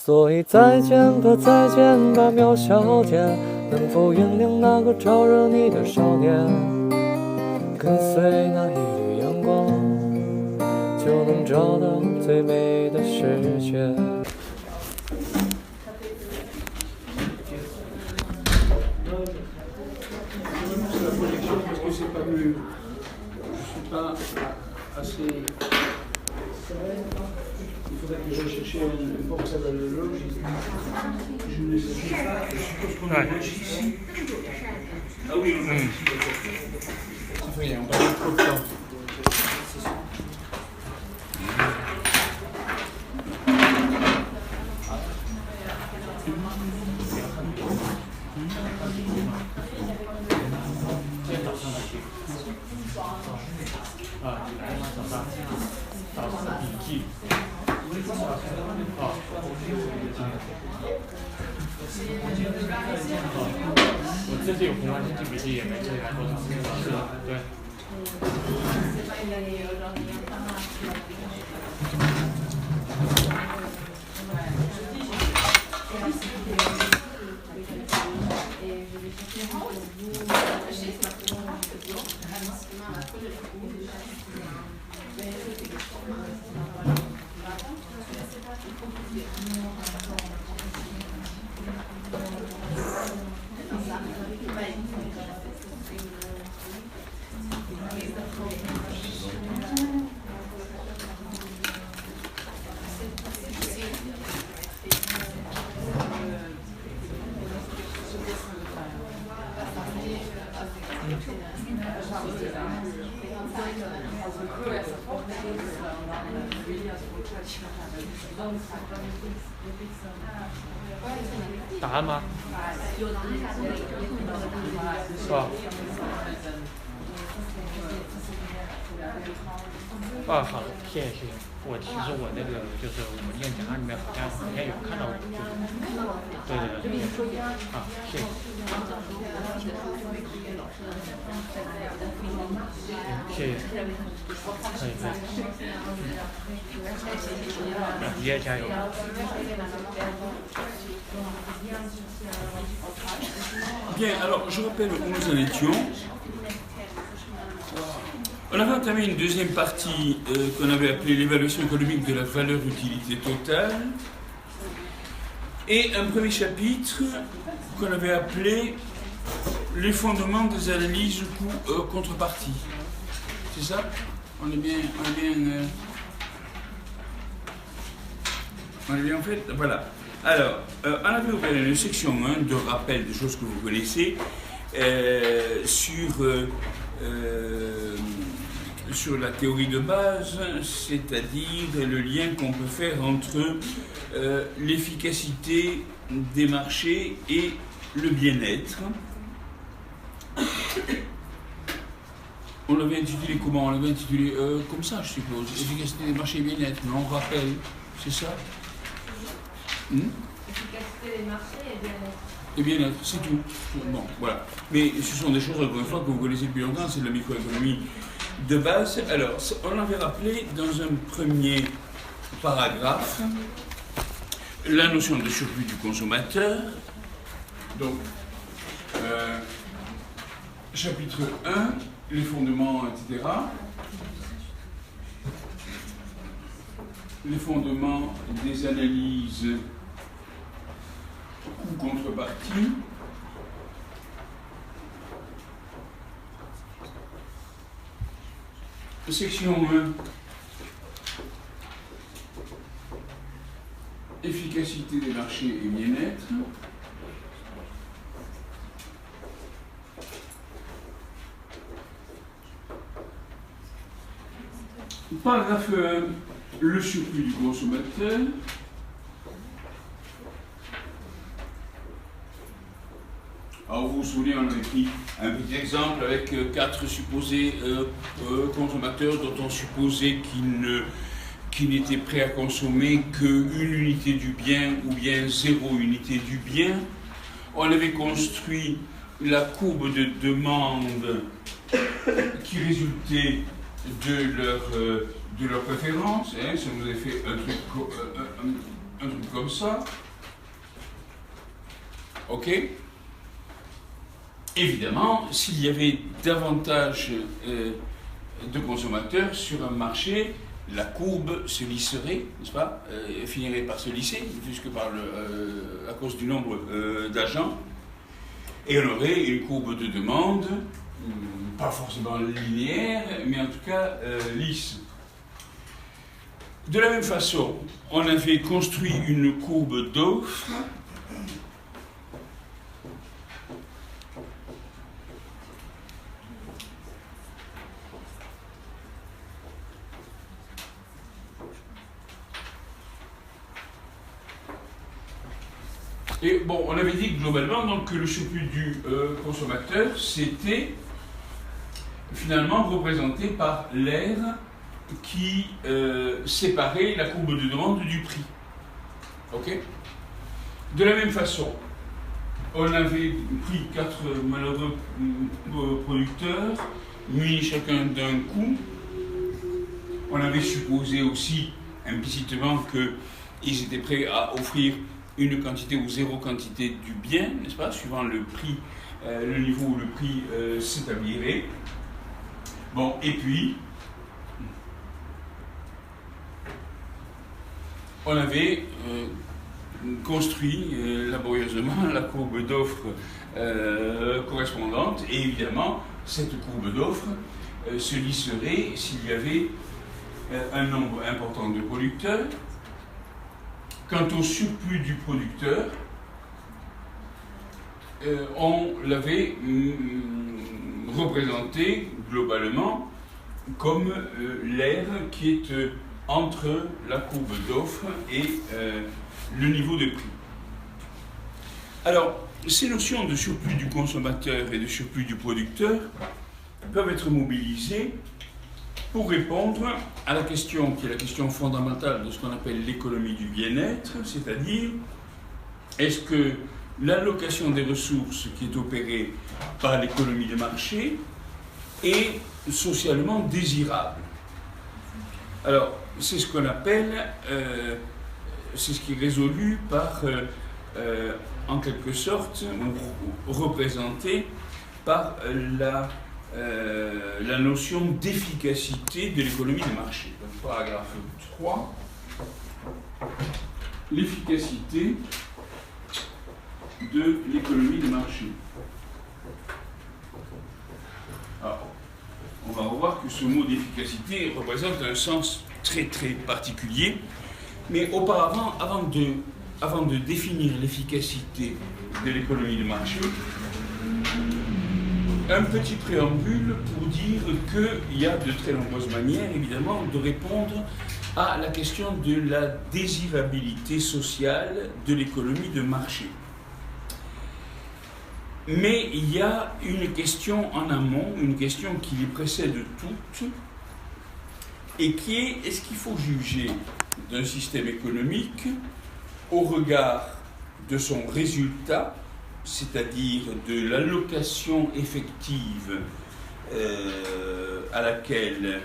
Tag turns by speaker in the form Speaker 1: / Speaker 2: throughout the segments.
Speaker 1: 所以再见吧，再见吧，苗小姐，能否原谅那个招惹你的少年？跟随那一缕阳光，就能找到最美的世界。
Speaker 2: Il faudrait que j'aille chercher une box à la loge. Je ne sais pas, je suppose qu'on a loge ici. Ah oui, on a ici. Ça fait rien, on va mettre trop de temps.
Speaker 1: 答案吗？是吧？啊，好，谢谢。其实我那个就是我练讲里面好像有看到过，对，啊，谢谢。谢谢，可以，你也加油。
Speaker 2: Bien, alors je rappelle où nous en étions. On avait entamé une deuxième partie qu'on avait appelée l'évaluation économique de la valeur utilité totale et un premier chapitre qu'on avait appelé les fondements des analyses coût-contrepartie. C'est ça? On est bien en fait. Voilà. Alors, on avait ouvert une section 1 de rappel des choses que vous connaissez sur la théorie de base, c'est-à-dire le lien qu'on peut faire entre l'efficacité des marchés et le bien-être. On l'avait intitulé comment? On l'avait intitulé comme ça, je suppose. Efficacité des marchés et bien-être, mais on rappelle, c'est ça?
Speaker 3: Efficacité des marchés et bien-être.
Speaker 2: Et bien-être, c'est tout. Bon, voilà. Mais ce sont des choses, encore une fois, que vous connaissez depuis longtemps, c'est de la microéconomie de base. Alors, on l'avait rappelé dans un premier paragraphe la notion de surplus du consommateur. Donc, chapitre 1, les fondements, etc. Les fondements des analyses ou contrepartie. Section 1. Efficacité des marchés et bien-être. Paragraphe 1. Le surplus du consommateur. Alors vous vous souvenez, on avait pris un petit exemple avec 4 supposés consommateurs dont on supposait qu'ils n'étaient prêts à consommer qu'une unité du bien ou bien 0 unité du bien. On avait construit la courbe de demande qui résultait de leur préférence. Hein, ça nous a fait un truc un truc comme ça. Ok. Évidemment, s'il y avait davantage de consommateurs sur un marché, la courbe se lisserait, n'est-ce pas, finirait par se lisser, puisque à cause du nombre d'agents, et on aurait une courbe de demande, pas forcément linéaire, mais en tout cas lisse. De la même façon, on avait construit une courbe d'offre et bon, on avait dit globalement donc, que le surplus du consommateur, c'était finalement représenté par l'aire qui séparait la courbe de demande du prix. Ok. De la même façon, on avait pris 4 malheureux producteurs, mis chacun d'un coût. On avait supposé aussi implicitement qu'ils étaient prêts à offrir une quantité ou zéro quantité du bien, n'est-ce pas, suivant le prix, le niveau où le prix s'établirait. Bon, et puis, on avait construit laborieusement la courbe d'offre correspondante, et évidemment, cette courbe d'offre se lisserait s'il y avait un nombre important de producteurs. Quant au surplus du producteur, on l'avait représenté globalement comme l'aire qui est entre la courbe d'offre et le niveau de prix. Alors, ces notions de surplus du consommateur et de surplus du producteur peuvent être mobilisées pour répondre à la question qui est la question fondamentale de ce qu'on appelle l'économie du bien-être, c'est-à-dire est-ce que l'allocation des ressources qui est opérée par l'économie de marché est socialement désirable. Alors, c'est ce qu'on appelle, c'est ce qui est résolu par, en quelque sorte, représenté par la notion d'efficacité de l'économie de marché. Donc, paragraphe 3, l'efficacité de l'économie de marché. Alors, on va voir que ce mot d'efficacité représente un sens très très particulier, mais auparavant, avant de définir l'efficacité de l'économie de marché, un petit préambule pour dire qu'il y a de très nombreuses manières, évidemment, de répondre à la question de la désirabilité sociale de l'économie de marché. Mais il y a une question en amont, une question qui les précède toutes, et qui est, est-ce qu'il faut juger d'un système économique au regard de son résultat, c'est-à-dire de l'allocation effective à laquelle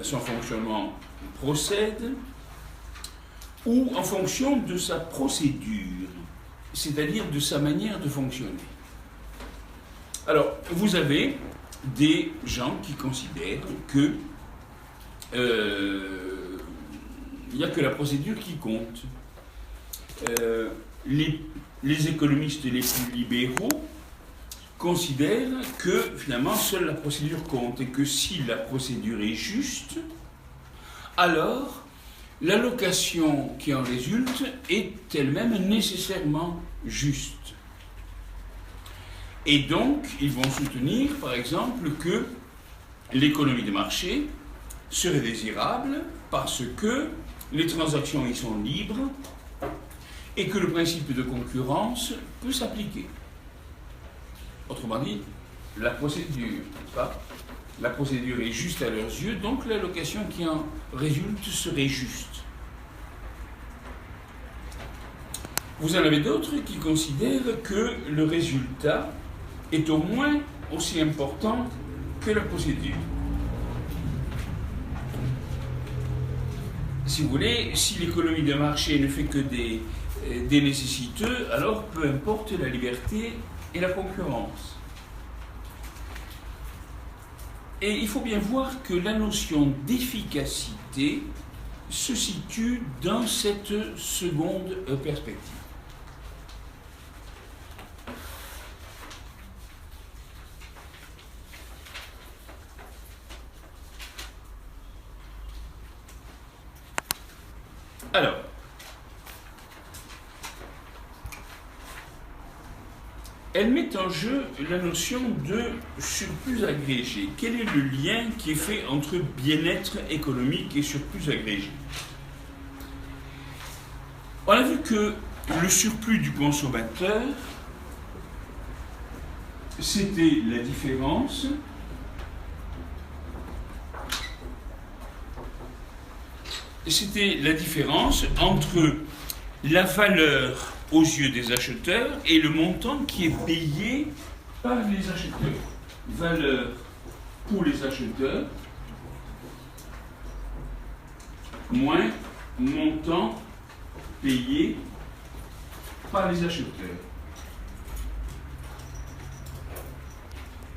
Speaker 2: son fonctionnement procède, ou en fonction de sa procédure, c'est-à-dire de sa manière de fonctionner. Alors, vous avez des gens qui considèrent que il n'y a que la procédure qui compte. Les économistes les plus libéraux considèrent que finalement seule la procédure compte et que si la procédure est juste, alors l'allocation qui en résulte est elle-même nécessairement juste. Et donc, ils vont soutenir, par exemple, que l'économie de marché serait désirable parce que les transactions y sont libres et que le principe de concurrence peut s'appliquer. Autrement dit, la procédure, n'est-ce pas ? La procédure est juste à leurs yeux, donc l'allocation qui en résulte serait juste. Vous en avez d'autres qui considèrent que le résultat est au moins aussi important que la procédure. si vous voulez, si l'économie de marché ne fait que des nécessiteux, alors peu importe la liberté et la concurrence. Et il faut bien voir que la notion d'efficacité se situe dans cette seconde perspective. Alors, elle met en jeu la notion de surplus agrégé. Quel est le lien qui est fait entre bien-être économique et surplus agrégé? On a vu que le surplus du consommateur, c'était la différence entre la valeur aux yeux des acheteurs et le montant qui est payé par les acheteurs. Valeur pour les acheteurs moins montant payé par les acheteurs.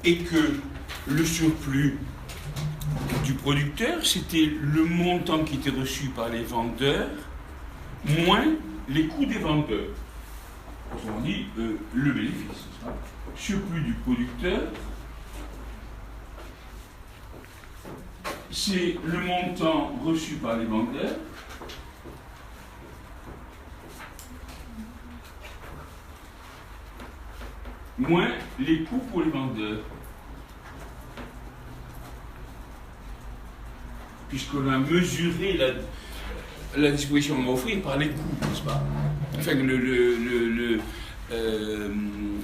Speaker 2: Et que le surplus du producteur, c'était le montant qui était reçu par les vendeurs moins les coûts des vendeurs. Autrement dit, le bénéfice. Surplus du producteur, c'est le montant reçu par les vendeurs moins les coûts pour les vendeurs. Puisqu'on a mesuré la disposition à offrir par les coûts, n'est-ce pas? Enfin,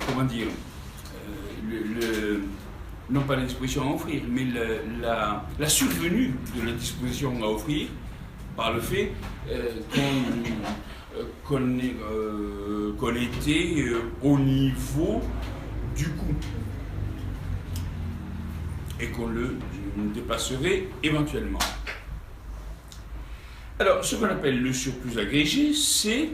Speaker 2: comment dire, non pas la disposition à offrir, mais la survenue de la disposition à offrir par le fait qu'on était au niveau du coût et qu'on le dépasserait éventuellement. Alors, ce qu'on appelle le surplus agrégé, c'est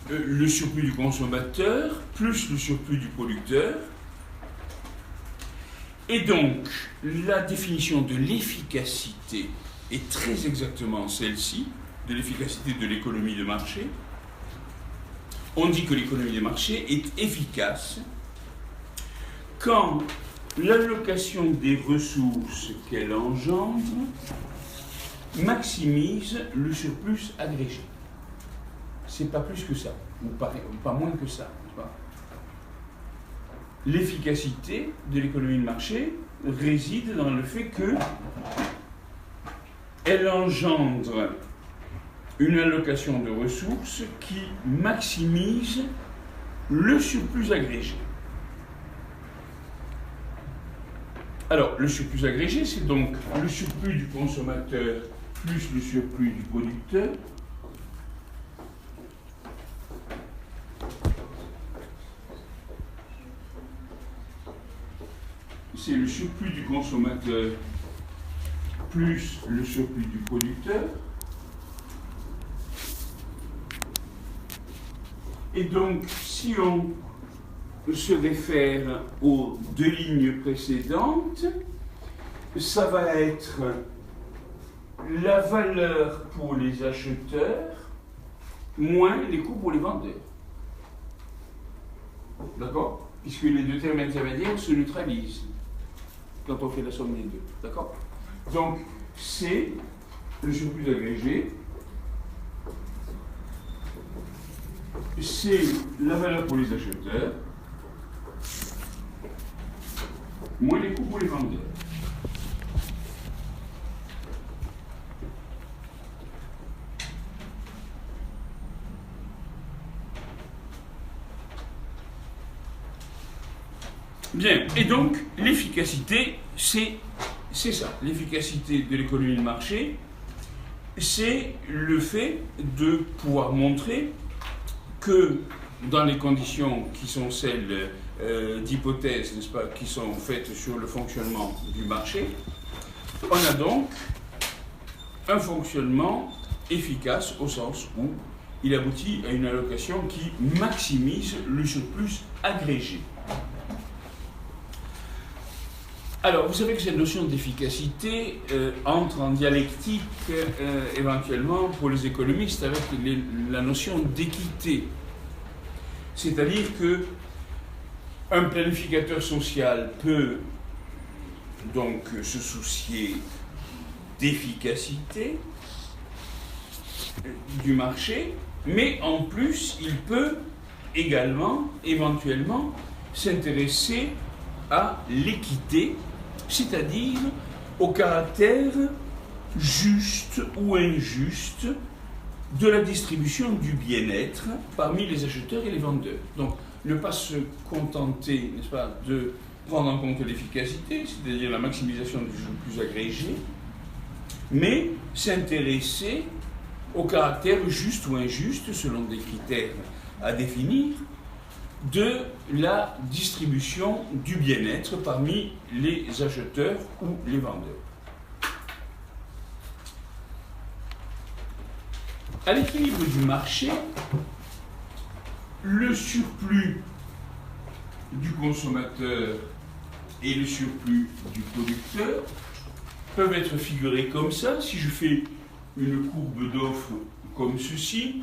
Speaker 2: le surplus du consommateur plus le surplus du producteur. Et donc, la définition de l'efficacité est très exactement celle-ci, de l'efficacité de l'économie de marché. On dit que l'économie de marché est efficace quand l'allocation des ressources qu'elle engendre maximise le surplus agrégé. C'est pas plus que ça, ou pas moins que ça. L'efficacité de l'économie de marché réside dans le fait que elle engendre une allocation de ressources qui maximise le surplus agrégé. Alors, le surplus agrégé, c'est donc le surplus du consommateur plus le surplus du producteur. C'est le surplus du consommateur plus le surplus du producteur. Et donc, si on se réfère aux deux lignes précédentes, ça va être la valeur pour les acheteurs moins les coûts pour les vendeurs. D'accord? Puisque les deux termes intermédiaires se neutralisent quand on fait la somme des deux. D'accord? Donc, c'est le surplus agrégé, c'est la valeur pour les acheteurs moins les coûts pour les vendeurs. Bien, et donc l'efficacité, c'est ça. L'efficacité de l'économie de marché, c'est le fait de pouvoir montrer que dans les conditions qui sont celles d'hypothèses, n'est-ce pas, qui sont faites sur le fonctionnement du marché, on a donc un fonctionnement efficace au sens où il aboutit à une allocation qui maximise le surplus agrégé. Alors, vous savez que cette notion d'efficacité entre en dialectique éventuellement pour les économistes avec la notion d'équité. C'est-à-dire que un planificateur social peut donc se soucier d'efficacité du marché, mais en plus, il peut également, éventuellement, s'intéresser à l'équité, c'est-à-dire au caractère juste ou injuste de la distribution du bien-être parmi les acheteurs et les vendeurs. Donc, ne pas se contenter, n'est-ce pas, de prendre en compte l'efficacité, c'est-à-dire la maximisation du surplus agrégé, mais s'intéresser au caractère juste ou injuste, selon des critères à définir, de la distribution du bien-être parmi les acheteurs ou les vendeurs. À l'équilibre du marché, le surplus du consommateur et le surplus du producteur peuvent être figurés comme ça. Si je fais une courbe d'offres comme ceci,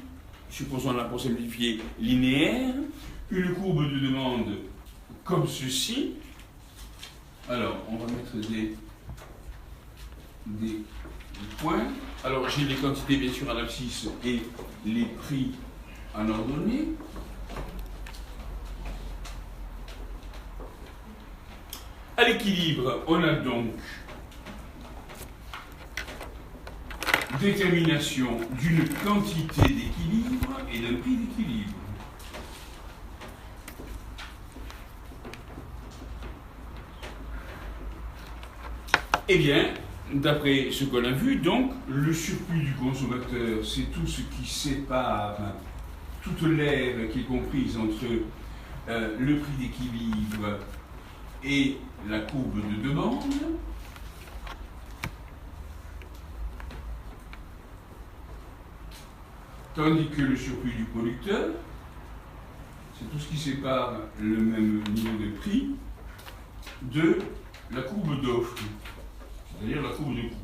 Speaker 2: supposons-la pour simplifier linéaire, une courbe de demande comme ceci, alors on va mettre des points. Alors j'ai les quantités bien sûr en abscisse et les prix en ordonnée. À l'équilibre, on a donc détermination d'une quantité d'équilibre et d'un prix d'équilibre. Eh bien, d'après ce qu'on a vu, donc, le surplus du consommateur, c'est tout ce qui sépare toute l'aire qui est comprise entre le prix d'équilibre et la courbe de demande. Tandis que le surplus du producteur, c'est tout ce qui sépare le même niveau de prix de la courbe d'offre, c'est-à-dire la courbe de coût.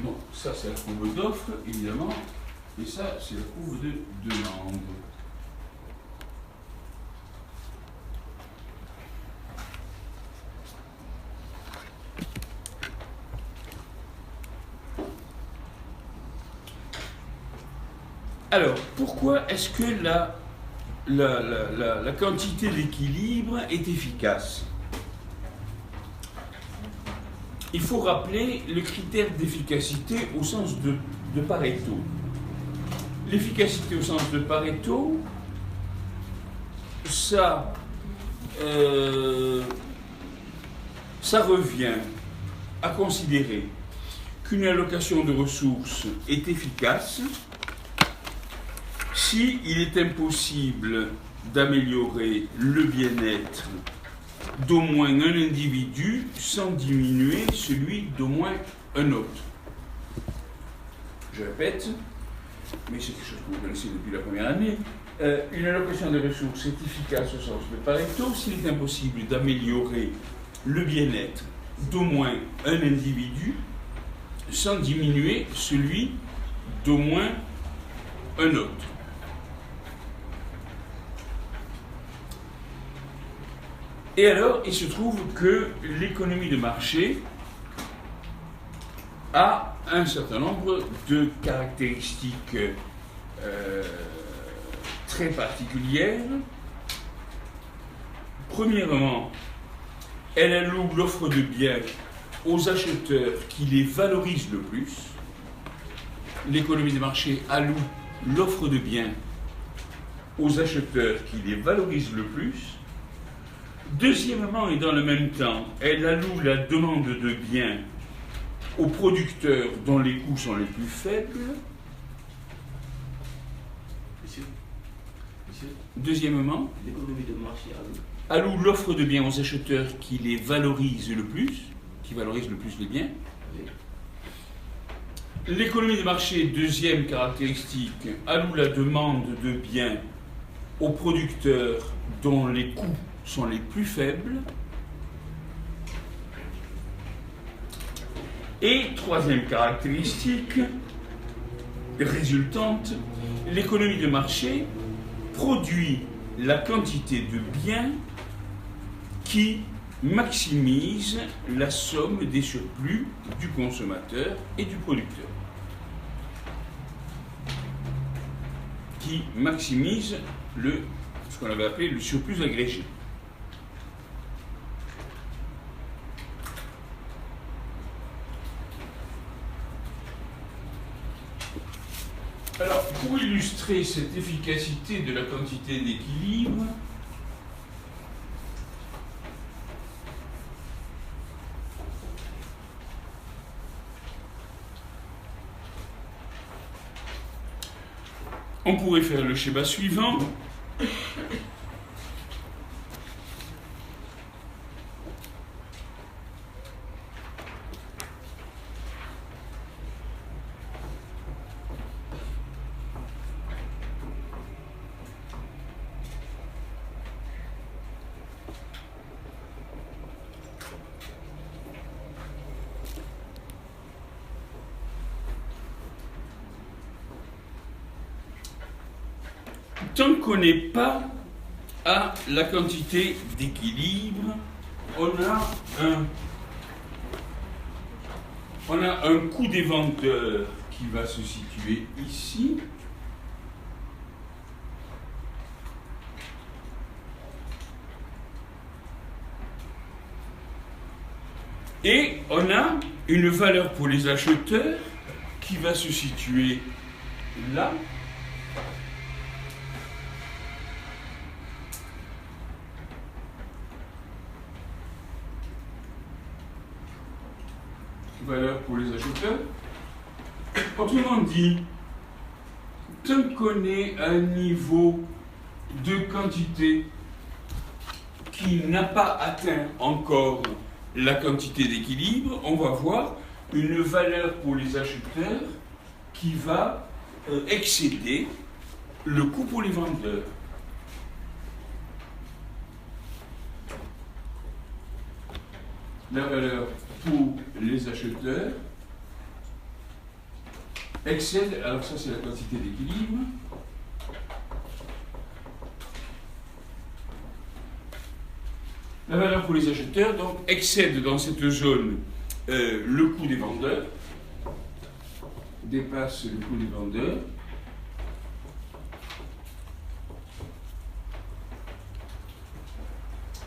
Speaker 2: Donc ça c'est la courbe d'offre, évidemment, et ça c'est la courbe de demande. Alors, pourquoi est-ce que la quantité d'équilibre est efficace? Il faut rappeler le critère d'efficacité au sens de Pareto. L'efficacité au sens de Pareto, ça revient à considérer qu'une allocation de ressources est efficace si il est impossible d'améliorer le bien-être d'au moins un individu sans diminuer celui d'au moins un autre. Je répète, mais c'est quelque chose que vous connaissez depuis la première année, une allocation de ressources est efficace au sens de Pareto s'il est impossible d'améliorer le bien-être d'au moins un individu sans diminuer celui d'au moins un autre. Et alors, il se trouve que l'économie de marché a un certain nombre de caractéristiques très particulières. Premièrement, elle alloue l'offre de biens aux acheteurs qui les valorisent le plus. L'économie de marché alloue l'offre de biens aux acheteurs qui les valorisent le plus. Deuxièmement, et dans le même temps, elle alloue la demande de biens aux producteurs dont les coûts sont les plus faibles.
Speaker 4: Monsieur,
Speaker 2: Deuxièmement,
Speaker 4: l'économie de marché
Speaker 2: alloue l'offre de biens aux acheteurs qui les valorise le plus, qui valorise le plus les biens. L'économie de marché, deuxième caractéristique, alloue la demande de biens aux producteurs dont les coûts sont les plus faibles. Et troisième caractéristique résultante, l'économie de marché produit la quantité de biens qui maximise la somme des surplus du consommateur et du producteur. Qui maximise ce qu'on avait appelé le surplus agrégé. Alors, pour illustrer cette efficacité de la quantité d'équilibre, on pourrait faire le schéma suivant. Tant qu'on n'est pas à la quantité d'équilibre, on a un coût des vendeurs qui va se situer ici. Et on a une valeur pour les acheteurs qui va se situer là. Valeur pour les acheteurs. Autrement dit, tant qu'on est à un niveau de quantité qui n'a pas atteint encore la quantité d'équilibre, on va voir une valeur pour les acheteurs qui va excéder le coût pour les vendeurs. La valeur pour les acheteurs excède, alors ça c'est la quantité d'équilibre, la valeur pour les acheteurs donc excède dans cette zone le coût des vendeurs, dépasse le coût des vendeurs,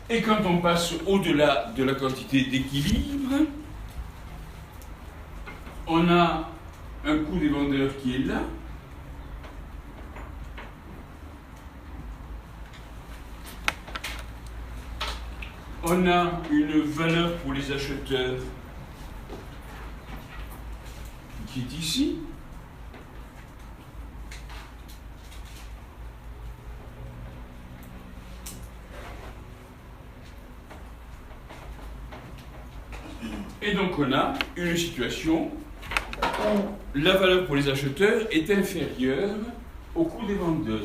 Speaker 2: et quand on passe au-delà de la quantité d'équilibre, on a un coût des vendeurs qui est là. On a une valeur pour les acheteurs qui est ici. Et donc on a une situation où la valeur pour les acheteurs est inférieure au coût des vendeurs.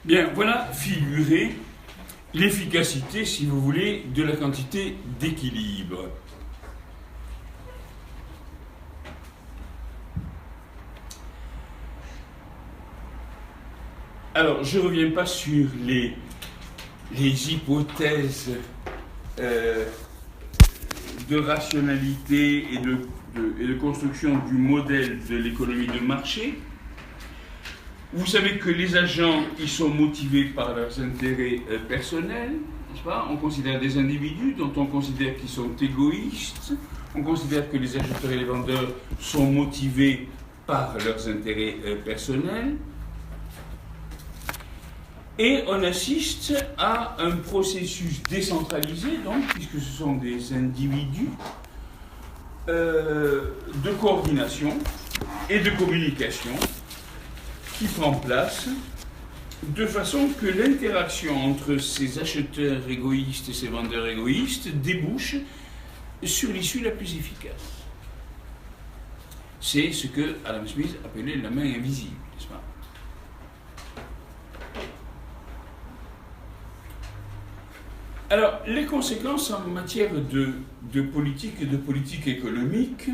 Speaker 2: Bien, voilà figurer l'efficacité, si vous voulez, de la quantité d'équilibre. Alors, je ne reviens pas sur les hypothèses de rationalité et de construction du modèle de l'économie de marché. Vous savez que les agents, ils sont motivés par leurs intérêts personnels, n'est-ce pas? On considère des individus dont on considère qu'ils sont égoïstes. On considère que les acheteurs et les vendeurs sont motivés par leurs intérêts personnels. Et on assiste à un processus décentralisé, donc, puisque ce sont des individus, de coordination et de communication qui prend place de façon que l'interaction entre ces acheteurs égoïstes et ces vendeurs égoïstes débouche sur l'issue la plus efficace. C'est ce que Adam Smith appelait la main invisible, n'est-ce pas? Alors, les conséquences en matière de politique et de politique économique,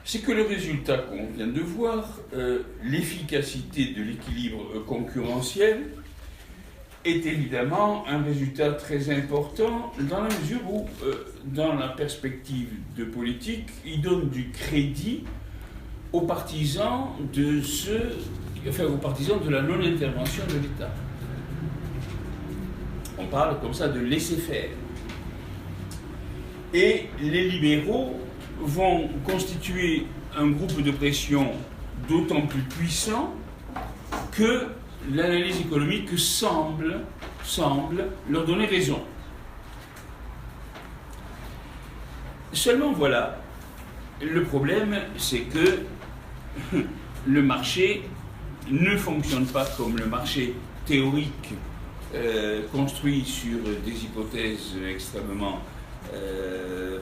Speaker 2: c'est que le résultat qu'on vient de voir, l'efficacité de l'équilibre concurrentiel, est évidemment un résultat très important dans la mesure où, dans la perspective de politique, il donne du crédit aux partisans aux partisans de la non-intervention de l'État. On parle comme ça de laisser-faire. Et les libéraux vont constituer un groupe de pression d'autant plus puissant que l'analyse économique semble leur donner raison. Seulement voilà, le problème c'est que le marché ne fonctionne pas comme le marché théorique construit sur des hypothèses extrêmement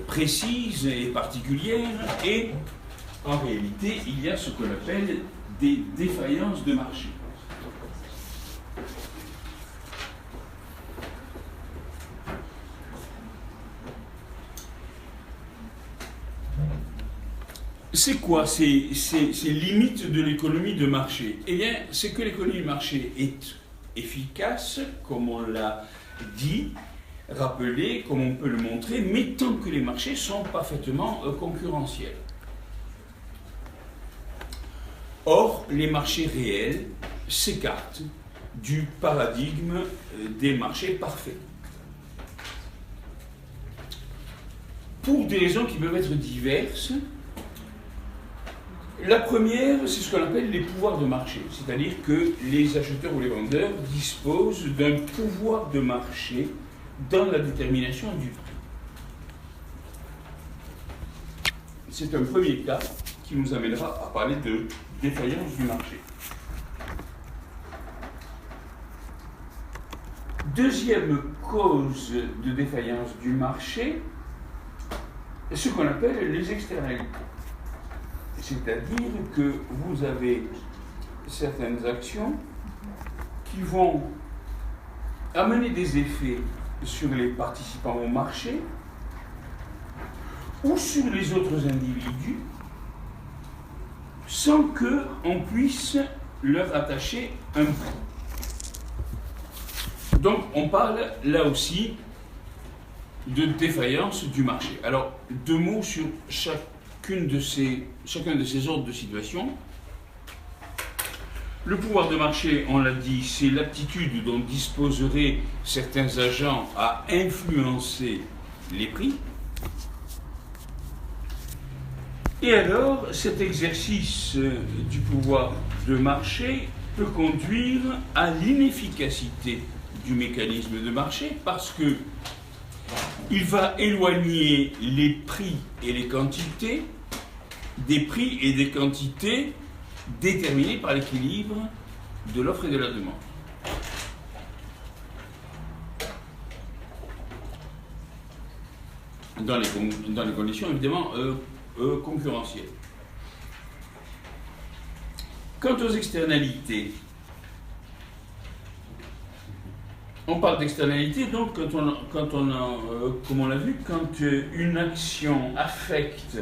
Speaker 2: précises et particulières, et en réalité il y a ce qu'on appelle des défaillances de marché. C'est quoi ces limites de l'économie de marché? Eh bien, c'est que l'économie de marché est efficace, comme on l'a dit, rappelé, comme on peut le montrer, mais tant que les marchés sont parfaitement concurrentiels. Or, les marchés réels s'écartent du paradigme des marchés parfaits. Pour des raisons qui peuvent être diverses. La première, c'est ce qu'on appelle les pouvoirs de marché, c'est-à-dire que les acheteurs ou les vendeurs disposent d'un pouvoir de marché dans la détermination du prix. C'est un premier cas qui nous amènera à parler de défaillance du marché. Deuxième cause de défaillance du marché, ce qu'on appelle les externalités. C'est-à-dire que vous avez certaines actions qui vont amener des effets sur les participants au marché ou sur les autres individus sans qu'on puisse leur attacher un prix. Donc on parle là aussi de défaillance du marché. Alors, deux mots sur chacun de ces ordres de situation. Le pouvoir de marché, on l'a dit, c'est l'aptitude dont disposeraient certains agents à influencer les prix. Et alors, cet exercice du pouvoir de marché peut conduire à l'inefficacité du mécanisme de marché parce que il va éloigner les prix et les quantités des prix et des quantités déterminés par l'équilibre de l'offre et de la demande. Dans les conditions évidemment concurrentielles. Quant aux externalités, on parle d'externalités donc comme on l'a vu, quand une action affecte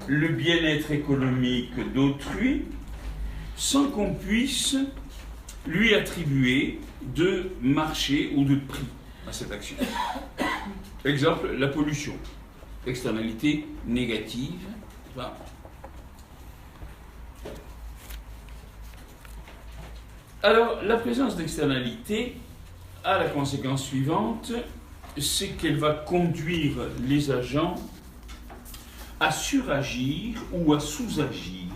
Speaker 2: le bien-être économique d'autrui sans qu'on puisse lui attribuer de marché ou de prix à cette action. Exemple, la pollution, externalité négative. Alors, la présence d'externalités a la conséquence suivante, c'est qu'elle va conduire les agents à suragir ou à sous-agir.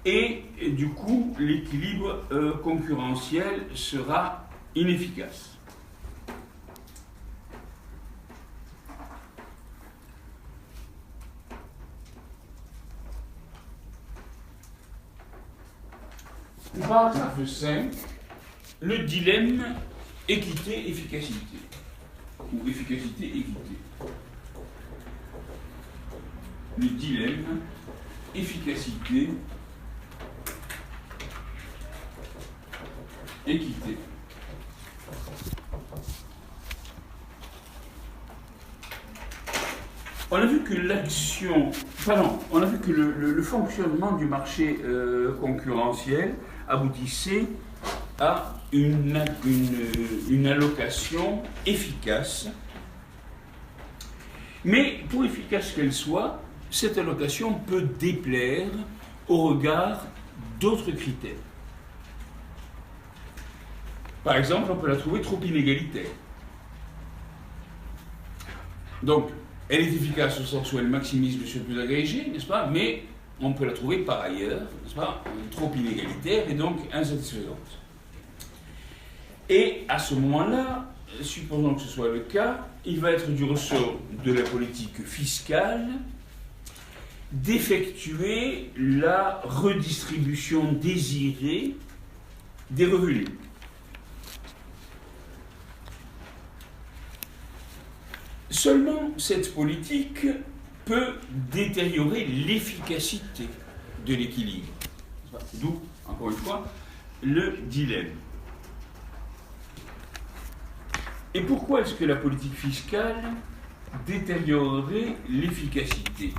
Speaker 2: Et du coup, l'équilibre concurrentiel sera inefficace. Paragraphe 5, le dilemme équité-efficacité, ou efficacité-équité. Le dilemme efficacité-équité. On a vu que le fonctionnement du marché concurrentiel aboutissait à une allocation efficace. Mais pour efficace qu'elle soit, cette allocation peut déplaire au regard d'autres critères. Par exemple, on peut la trouver trop inégalitaire. Donc, elle est efficace au sens où elle maximise le surplus agrégé, n'est-ce pas? Mais on peut la trouver par ailleurs, n'est-ce pas, trop inégalitaire et donc insatisfaisante. Et à ce moment-là, supposons que ce soit le cas, il va être du ressort de la politique fiscale d'effectuer la redistribution désirée des revenus. Seulement, cette politique peut détériorer l'efficacité de l'équilibre. D'où, encore une fois, le dilemme. Et pourquoi est-ce que la politique fiscale détériorerait l'efficacité?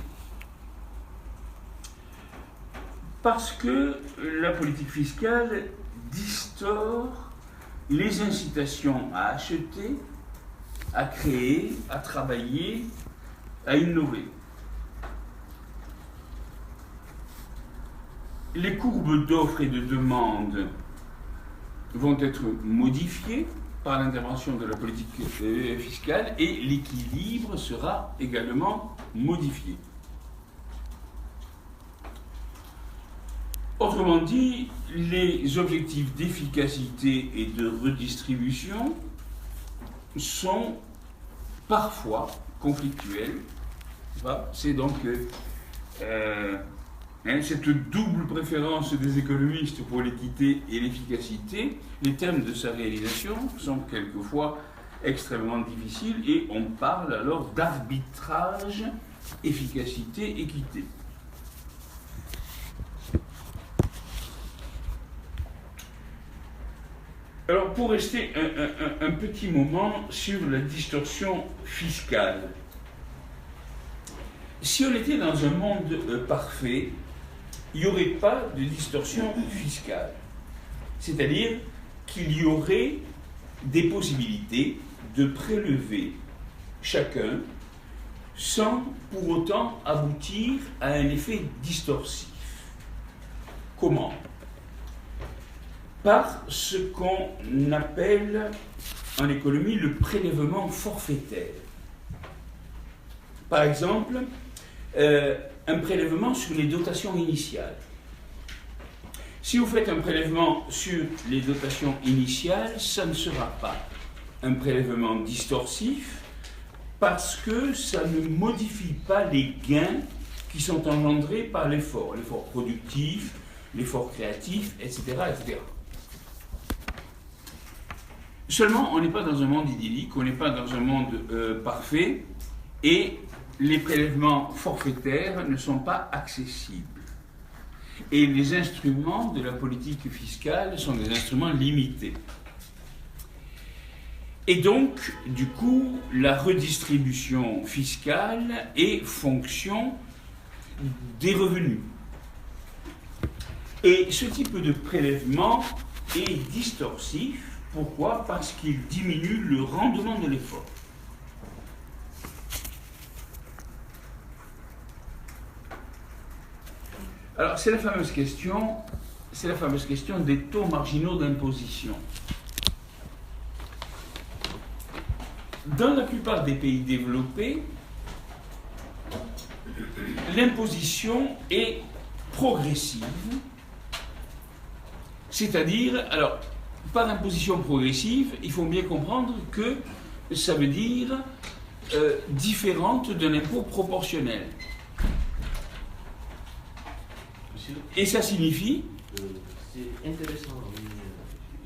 Speaker 2: Parce que la politique fiscale distord les incitations à acheter, à créer, à travailler, à innover. Les courbes d'offres et de demande vont être modifiées par l'intervention de la politique fiscale et l'équilibre sera également modifié. Autrement dit, les objectifs d'efficacité et de redistribution sont parfois conflictuels. C'est donc cette double préférence des économistes pour l'équité et l'efficacité. Les termes de sa réalisation sont quelquefois extrêmement difficiles et on parle alors d'arbitrage efficacité-équité. Alors, pour rester un petit moment sur la distorsion fiscale, si on était dans un monde parfait, il n'y aurait pas de distorsion fiscale. C'est-à-dire qu'il y aurait des possibilités de prélever chacun sans pour autant aboutir à un effet distorsif. Comment ? Par ce qu'on appelle en économie le prélèvement forfaitaire. Par exemple, un prélèvement sur les dotations initiales. Si vous faites un prélèvement sur les dotations initiales, ça ne sera pas un prélèvement distorsif parce que ça ne modifie pas les gains qui sont engendrés par l'effort productif, l'effort créatif, etc., etc. Seulement, on n'est pas dans un monde idyllique, on n'est pas dans un monde parfait, et les prélèvements forfaitaires ne sont pas accessibles. Et les instruments de la politique fiscale sont des instruments limités. Et donc, du coup, la redistribution fiscale est fonction des revenus. Et ce type de prélèvement est distorsif. Pourquoi ? Parce qu'il diminue le rendement de l'effort. Alors, c'est la fameuse question, c'est la fameuse question des taux marginaux d'imposition. Dans la plupart des pays développés, l'imposition est progressive, c'est-à-dire, alors, par imposition progressive, il faut bien comprendre que ça veut dire différente d'un impôt proportionnel. Et ça signifie...
Speaker 4: c'est intéressant, mais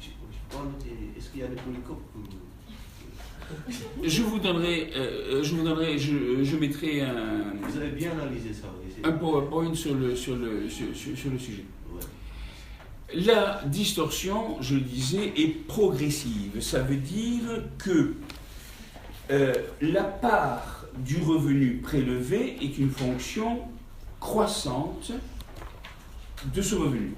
Speaker 4: je pas noter, est-ce qu'il y a des polycopes?
Speaker 2: Je mettrai
Speaker 4: Vous avez bien analysé ça.
Speaker 2: un PowerPoint sur le sujet.
Speaker 4: Ouais.
Speaker 2: La distorsion, je le disais, est progressive. Ça veut dire que la part du revenu prélevé est une fonction croissante de ce revenu.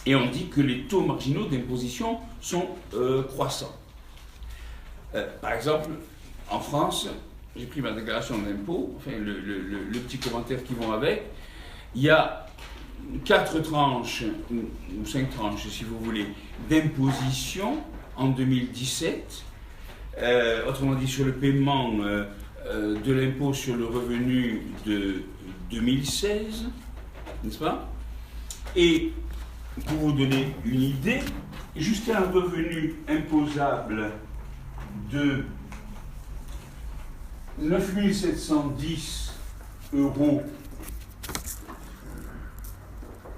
Speaker 2: Et on dit que les taux marginaux d'imposition sont croissants. Par exemple, en France, j'ai pris ma déclaration d'impôt, enfin le petit commentaire qui vont avec, il y a 4 tranches, ou 5 tranches si vous voulez, d'imposition en 2017, autrement dit sur le paiement de l'impôt sur le revenu de 2016, n'est-ce pas? Et pour vous donner une idée, jusqu'à un revenu imposable de 9 710 €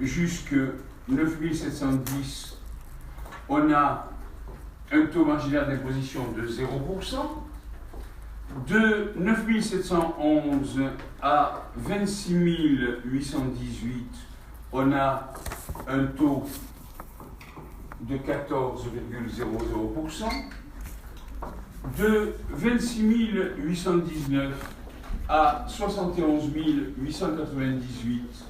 Speaker 2: jusqu'à 9 710, on a un taux marginal d'imposition de 0%. De 9 711 à 26 818, on a un taux de 14,00%. De 26 819 à 71 898,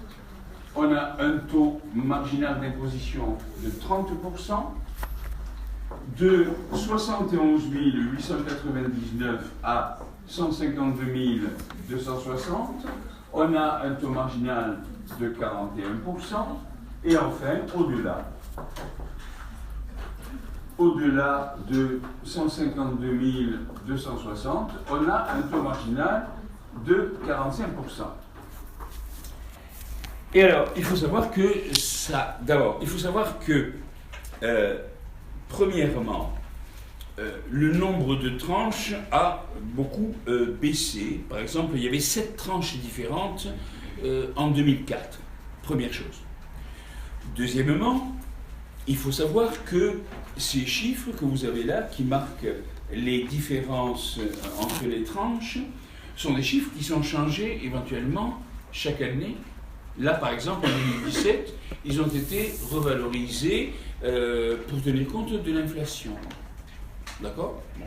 Speaker 2: on a un taux marginal d'imposition de 30%. De 71 899 à 152 260, on a un taux marginal de 41%. Et enfin, au-delà de 152 260, on a un taux marginal de 45%. Et alors, il faut savoir que ça... D'abord, il faut savoir que, premièrement, le nombre de tranches a beaucoup baissé. Par exemple, il y avait 7 tranches différentes en 2004. Première chose. Deuxièmement, il faut savoir que ces chiffres que vous avez là, qui marquent les différences entre les tranches, sont des chiffres qui sont changés éventuellement chaque année. Là, par exemple, en 2017, ils ont été revalorisés pour tenir compte de l'inflation. D'accord? Bon.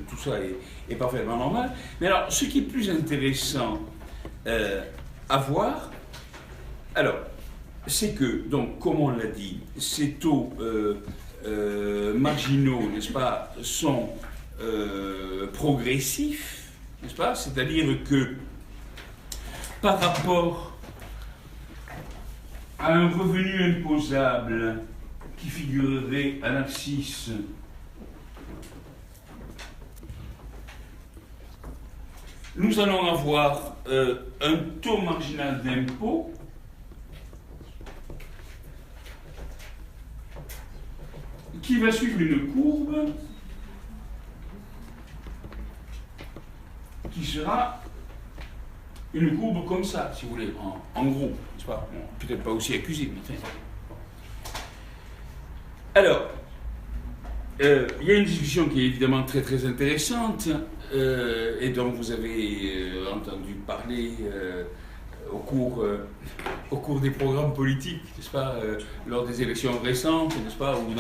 Speaker 2: Tout ça est parfaitement normal. Mais alors, ce qui est plus intéressant à voir, alors, c'est que, donc, comme on l'a dit, ces taux marginaux, n'est-ce pas, sont progressifs, n'est-ce pas? C'est-à-dire que par rapport à un revenu imposable qui figurerait à l'abscisse nous allons avoir un taux marginal d'impôt qui va suivre une courbe qui sera une courbe comme ça, si vous voulez, en gros, n'est-ce pas? Bon, peut-être pas aussi accusé, mais enfin. Alors, il y a une discussion qui est évidemment très très intéressante et dont vous avez entendu parler au cours des programmes politiques, n'est-ce pas, lors des élections récentes, n'est-ce pas, ou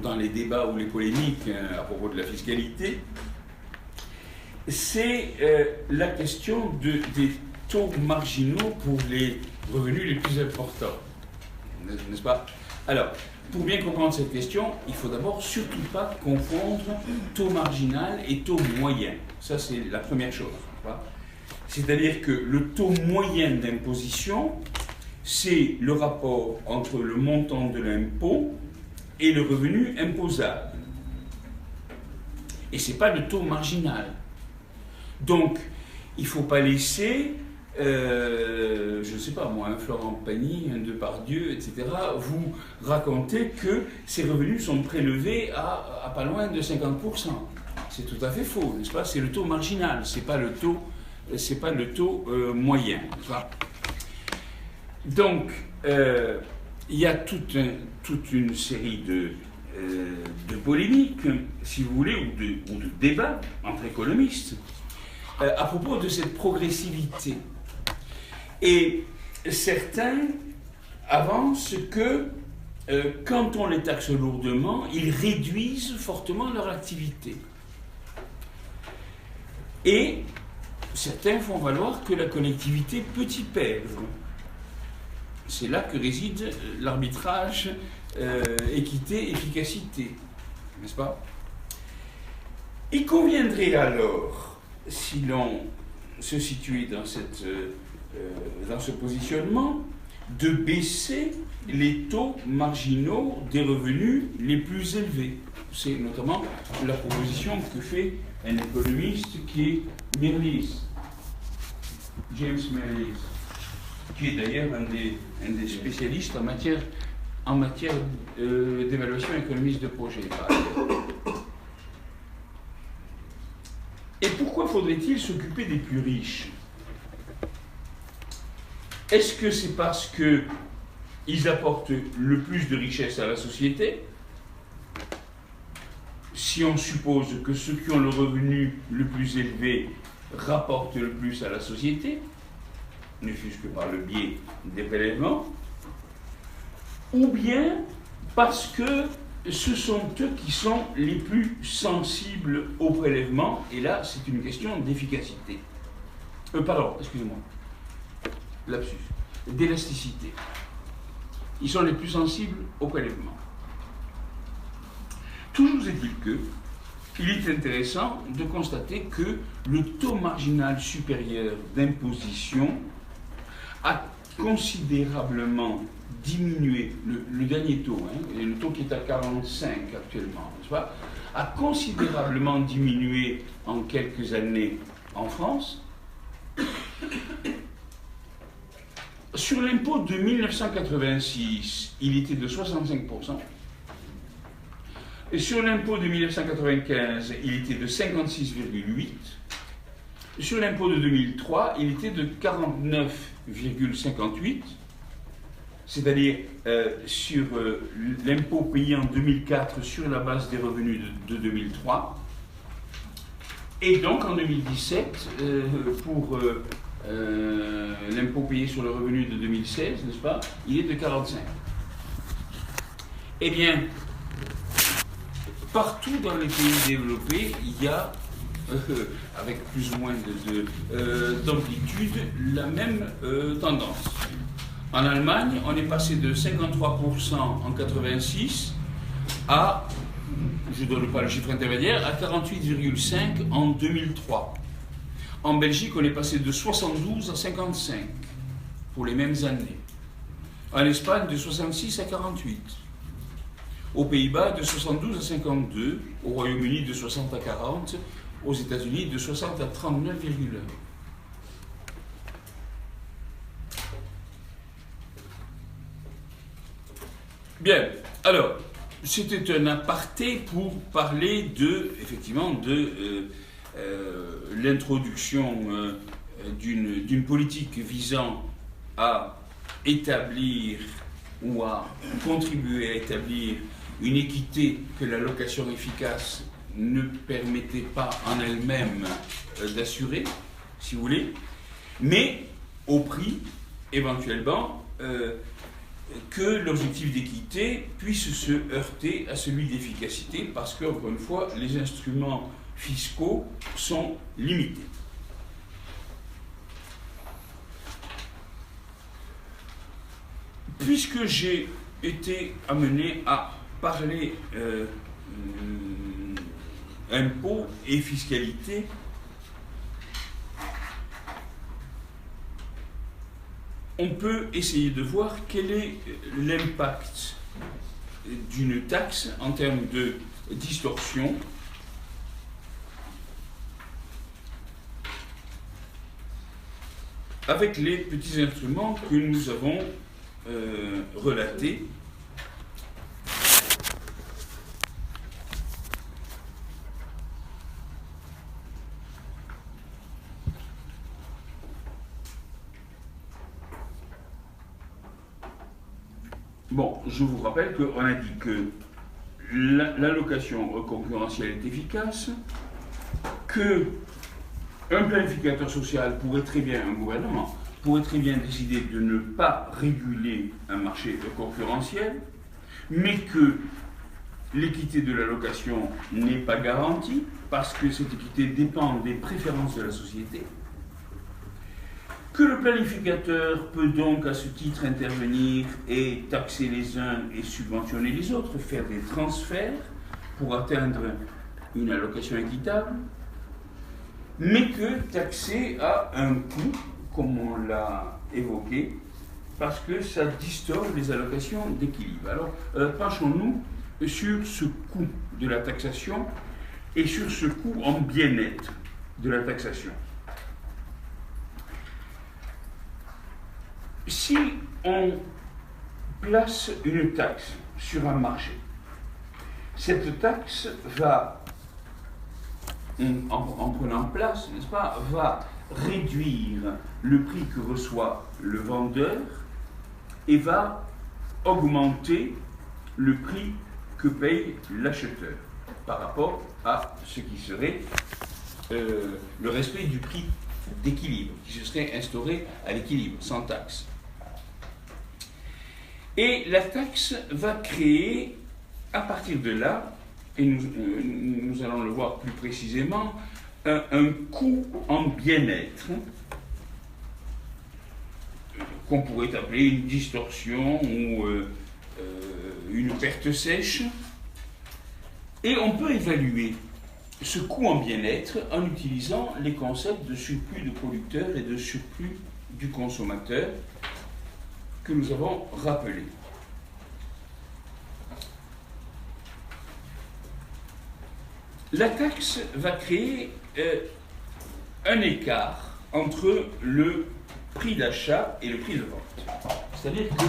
Speaker 2: dans les débats ou les polémiques à propos de la fiscalité. C'est la question des taux marginaux pour les revenus les plus importants, n'est-ce pas? Alors, pour bien comprendre cette question, il faut d'abord surtout pas confondre taux marginal et taux moyen. Ça, c'est la première chose. C'est-à-dire que le taux moyen d'imposition c'est le rapport entre le montant de l'impôt et le revenu imposable. Et ce n'est pas le taux marginal. Donc, il ne faut pas laisser, je ne sais pas moi, un Florent Pagny, un Depardieu, etc., vous raconter que ces revenus sont prélevés à pas loin de 50%. C'est tout à fait faux, n'est-ce pas? C'est le taux marginal, ce n'est pas le taux moyen. N'est-ce pas? Donc, il y a toute une série de polémiques, si vous voulez, ou de débats entre économistes à propos de cette progressivité. Et certains avancent que quand on les taxe lourdement, ils réduisent fortement leur activité. Et certains font valoir que la collectivité peut y perdre. C'est là que réside l'arbitrage équité, efficacité, n'est-ce pas? Il conviendrait alors, si l'on se situait dans ce positionnement, de baisser les taux marginaux des revenus les plus élevés. C'est notamment la proposition que fait un économiste qui est Mirrlees, James Mirrlees, qui est d'ailleurs un des spécialistes en matière d'évaluation économiste de projet. Et pourquoi faudrait-il s'occuper des plus riches? Est-ce que c'est parce qu'ils apportent le plus de richesse à la société? Si on suppose que ceux qui ont le revenu le plus élevé rapportent le plus à la société, ne fût-ce que par le biais des prélèvements, ou bien parce que ce sont eux qui sont les plus sensibles au prélèvement, et là c'est une question d'efficacité. Pardon, excusez-moi, lapsus, d'élasticité. Ils sont les plus sensibles au prélèvement. Toujours est-il qu'il est intéressant de constater que le taux marginal supérieur d'imposition a considérablement diminué, le dernier taux, le taux qui est à 45 actuellement, n'est-ce pas, a considérablement diminué en quelques années en France. Sur l'impôt de 1986, il était de 65%. Et sur l'impôt de 1995, il était de 56,8%. Sur l'impôt de 2003, il était de 49,58%. C'est-à-dire sur l'impôt payé en 2004 sur la base des revenus de 2003. Et donc en 2017, pour l'impôt payé sur le revenu de 2016, n'est-ce pas, il est de 45. Eh bien, partout dans les pays développés, il y a, avec plus ou moins d'amplitude, la même tendance. En Allemagne, on est passé de 53% en 86 à, je ne donne pas le chiffre intermédiaire, à 48,5% en 2003. En Belgique, on est passé de 72 à 55 pour les mêmes années. En Espagne, de 66 à 48. Aux Pays-Bas, de 72 à 52. Au Royaume-Uni, de 60 à 40. Aux États-Unis, de 60 à 39,1. Bien, alors, c'était un aparté pour parler effectivement de l'introduction d'une politique visant à établir ou à contribuer à établir une équité que la location efficace ne permettait pas en elle-même d'assurer, si vous voulez, mais au prix, éventuellement, que l'objectif d'équité puisse se heurter à celui d'efficacité, parce que, encore une fois, les instruments fiscaux sont limités. Puisque j'ai été amené à parler impôts et fiscalité, on peut essayer de voir quel est l'impact d'une taxe en termes de distorsion avec les petits instruments que nous avons relatés. Bon, je vous rappelle qu'on a dit que l'allocation concurrentielle est efficace, que un planificateur social pourrait très bien, un gouvernement, pourrait très bien décider de ne pas réguler un marché concurrentiel, mais que l'équité de l'allocation n'est pas garantie, parce que cette équité dépend des préférences de la société, que le planificateur peut donc à ce titre intervenir et taxer les uns et subventionner les autres, faire des transferts pour atteindre une allocation équitable, mais que taxer a un coût, comme on l'a évoqué, parce que ça distord les allocations d'équilibre. Alors, penchons-nous sur ce coût de la taxation et sur ce coût en bien-être de la taxation. Si on place une taxe sur un marché, cette taxe va, en prenant place, n'est-ce pas, va réduire le prix que reçoit le vendeur et va augmenter le prix que paye l'acheteur par rapport à ce qui serait le respect du prix d'équilibre, qui se serait instauré à l'équilibre, sans taxe. Et la taxe va créer, à partir de là, et nous allons le voir plus précisément, un coût en bien-être, qu'on pourrait appeler une distorsion ou une perte sèche. Et on peut évaluer ce coût en bien-être en utilisant les concepts de surplus de producteur et de surplus du consommateur que nous avons rappelés. La taxe va créer un écart entre le prix d'achat et le prix de vente. C'est-à-dire que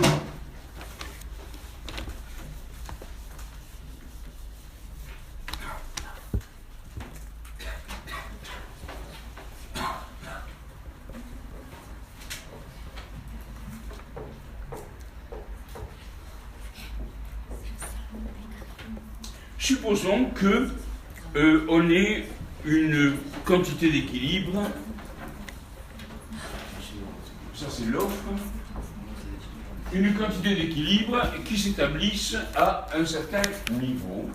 Speaker 2: supposons que on ait une quantité d'équilibre, ça c'est l'offre, une quantité d'équilibre qui s'établisse à un certain niveau.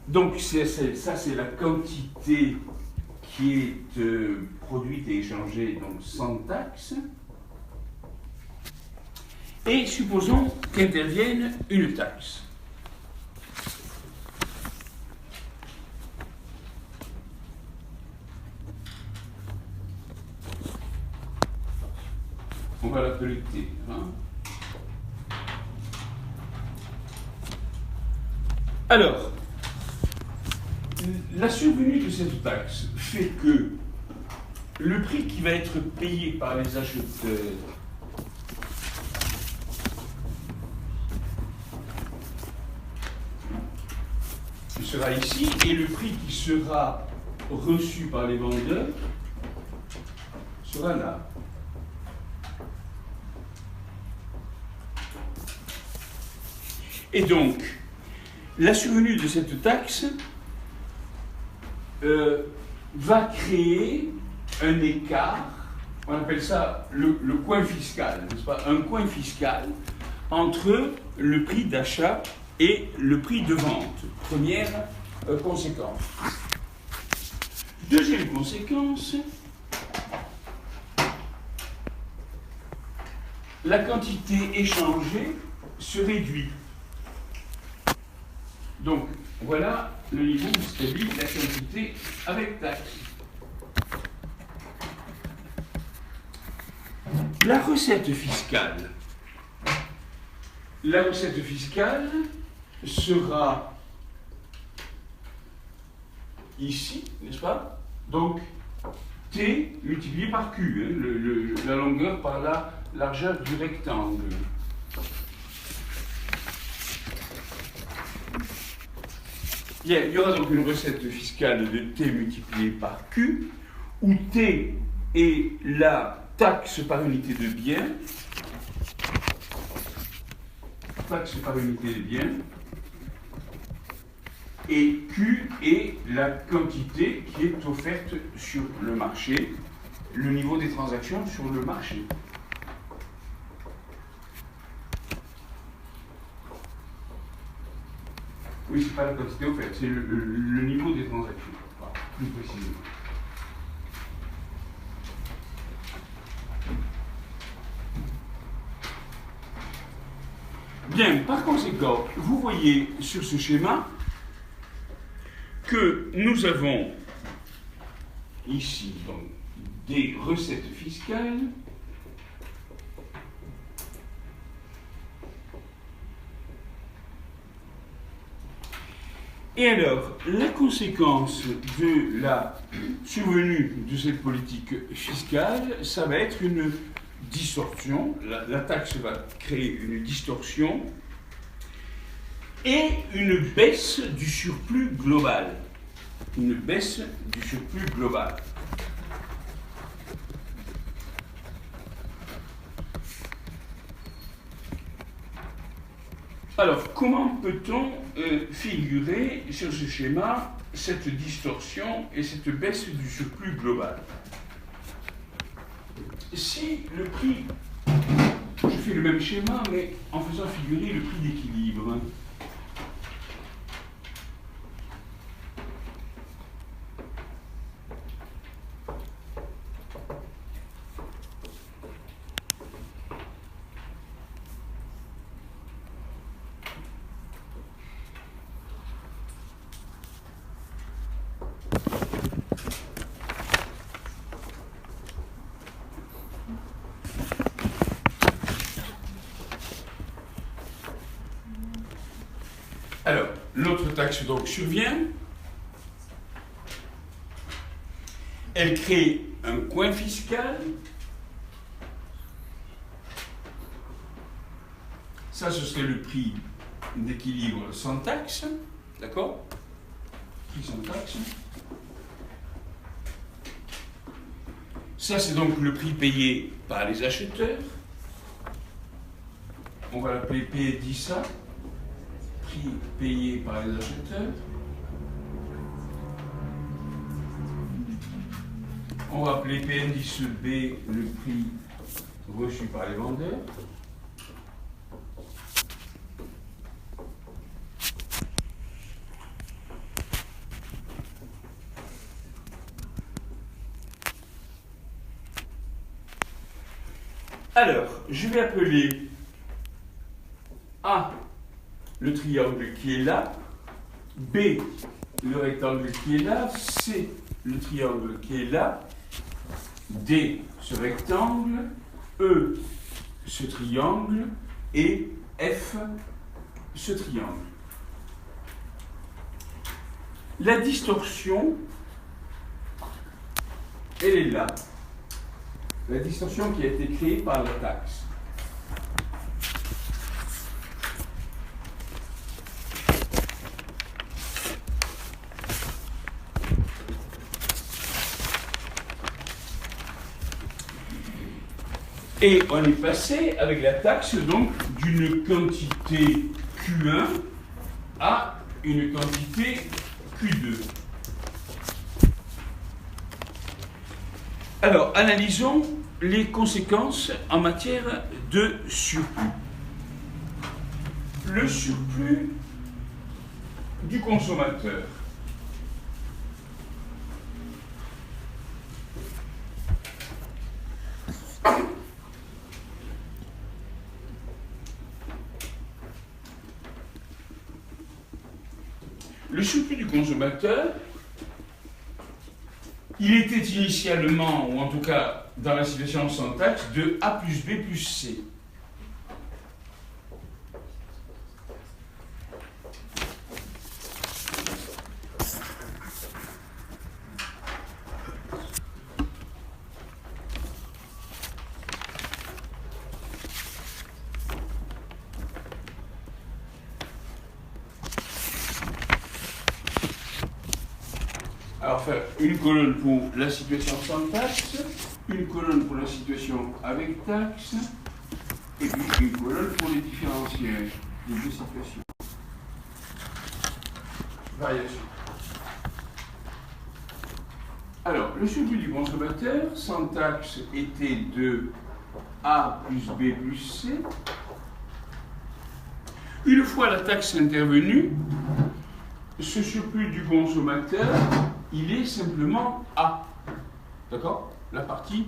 Speaker 2: Donc ça c'est la quantité qui est produite et échangée donc sans taxe. Et supposons qu'intervienne une taxe. On va l'appeler T. Alors, la survenue de cette taxe fait que le prix qui va être payé par les acheteurs sera ici, et le prix qui sera reçu par les vendeurs sera là. Et donc, la survenue de cette taxe va créer un écart, on appelle ça le coin fiscal, n'est-ce pas? Un coin fiscal entre le prix d'achat et le prix de vente. Première conséquence. Deuxième conséquence, la quantité échangée se réduit. Donc, voilà le niveau où s'établit la quantité avec taxe. La recette fiscale. La recette fiscale sera ici, n'est-ce pas? Donc, T multiplié par Q, hein, la longueur par la largeur du rectangle. Bien, il y aura donc une recette fiscale de T multipliée par Q, où T est la taxe par unité de bien, et Q est la quantité qui est offerte sur le marché, le niveau des transactions sur le marché. Oui, c'est pas la quantité offerte, c'est le niveau des transactions, voilà, plus précisément. Bien, par conséquent, vous voyez sur ce schéma que nous avons ici donc, des recettes fiscales et alors, la conséquence de la survenue de cette politique fiscale, ça va être une distorsion, la taxe va créer une distorsion et une baisse du surplus global. Une baisse du surplus global. Alors, comment peut-on figurer sur ce schéma cette distorsion et cette baisse du surplus global? Si le prix, je fais le même schéma, mais en faisant figurer le prix d'équilibre. Alors, l'autre taxe donc survient. Elle crée un coin fiscal. Ça, ce serait le prix d'équilibre sans taxe. D'accord? Prix sans taxe. Ça, c'est donc le prix payé par les acheteurs. On va l'appeler P10 ça. Prix payé par les acheteurs. On va appeler P10B le prix reçu par les vendeurs. Alors, je vais appeler A le triangle qui est là, B le rectangle qui est là, C le triangle qui est là, D ce rectangle, E ce triangle et F ce triangle. La distorsion, elle est là. La distorsion qui a été créée par la taxe. Et on est passé avec la taxe donc d'une quantité Q1 à une quantité Q2. Alors, analysons les conséquences en matière de surplus. Le surplus du consommateur. le surplus du consommateur, il était initialement, ou en tout cas dans la situation sans taxe, de A plus B plus C. Alors, faire une colonne pour la situation sans taxe, une colonne pour la situation avec taxe, et puis une colonne pour les différentiels des deux situations. Variation. Alors, le surplus du consommateur sans taxe était de A plus B plus C. Une fois la taxe intervenue, ce surplus du consommateur, il est simplement A. D'accord? La partie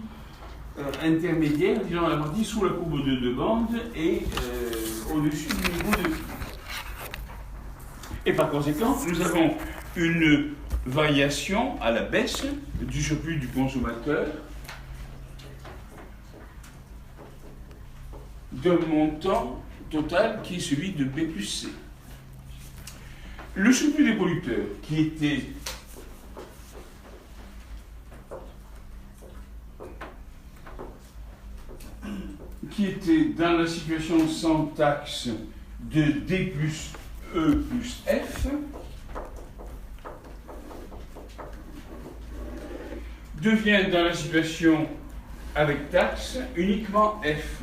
Speaker 2: intermédiaire, disons la partie sous la courbe de demande et au-dessus du niveau de prix. Et par conséquent, nous avons une variation à la baisse du surplus du consommateur d'un montant total qui est celui de B plus C. Le surplus des producteurs, qui était dans la situation sans taxe de D plus E plus F, devient dans la situation avec taxe uniquement F.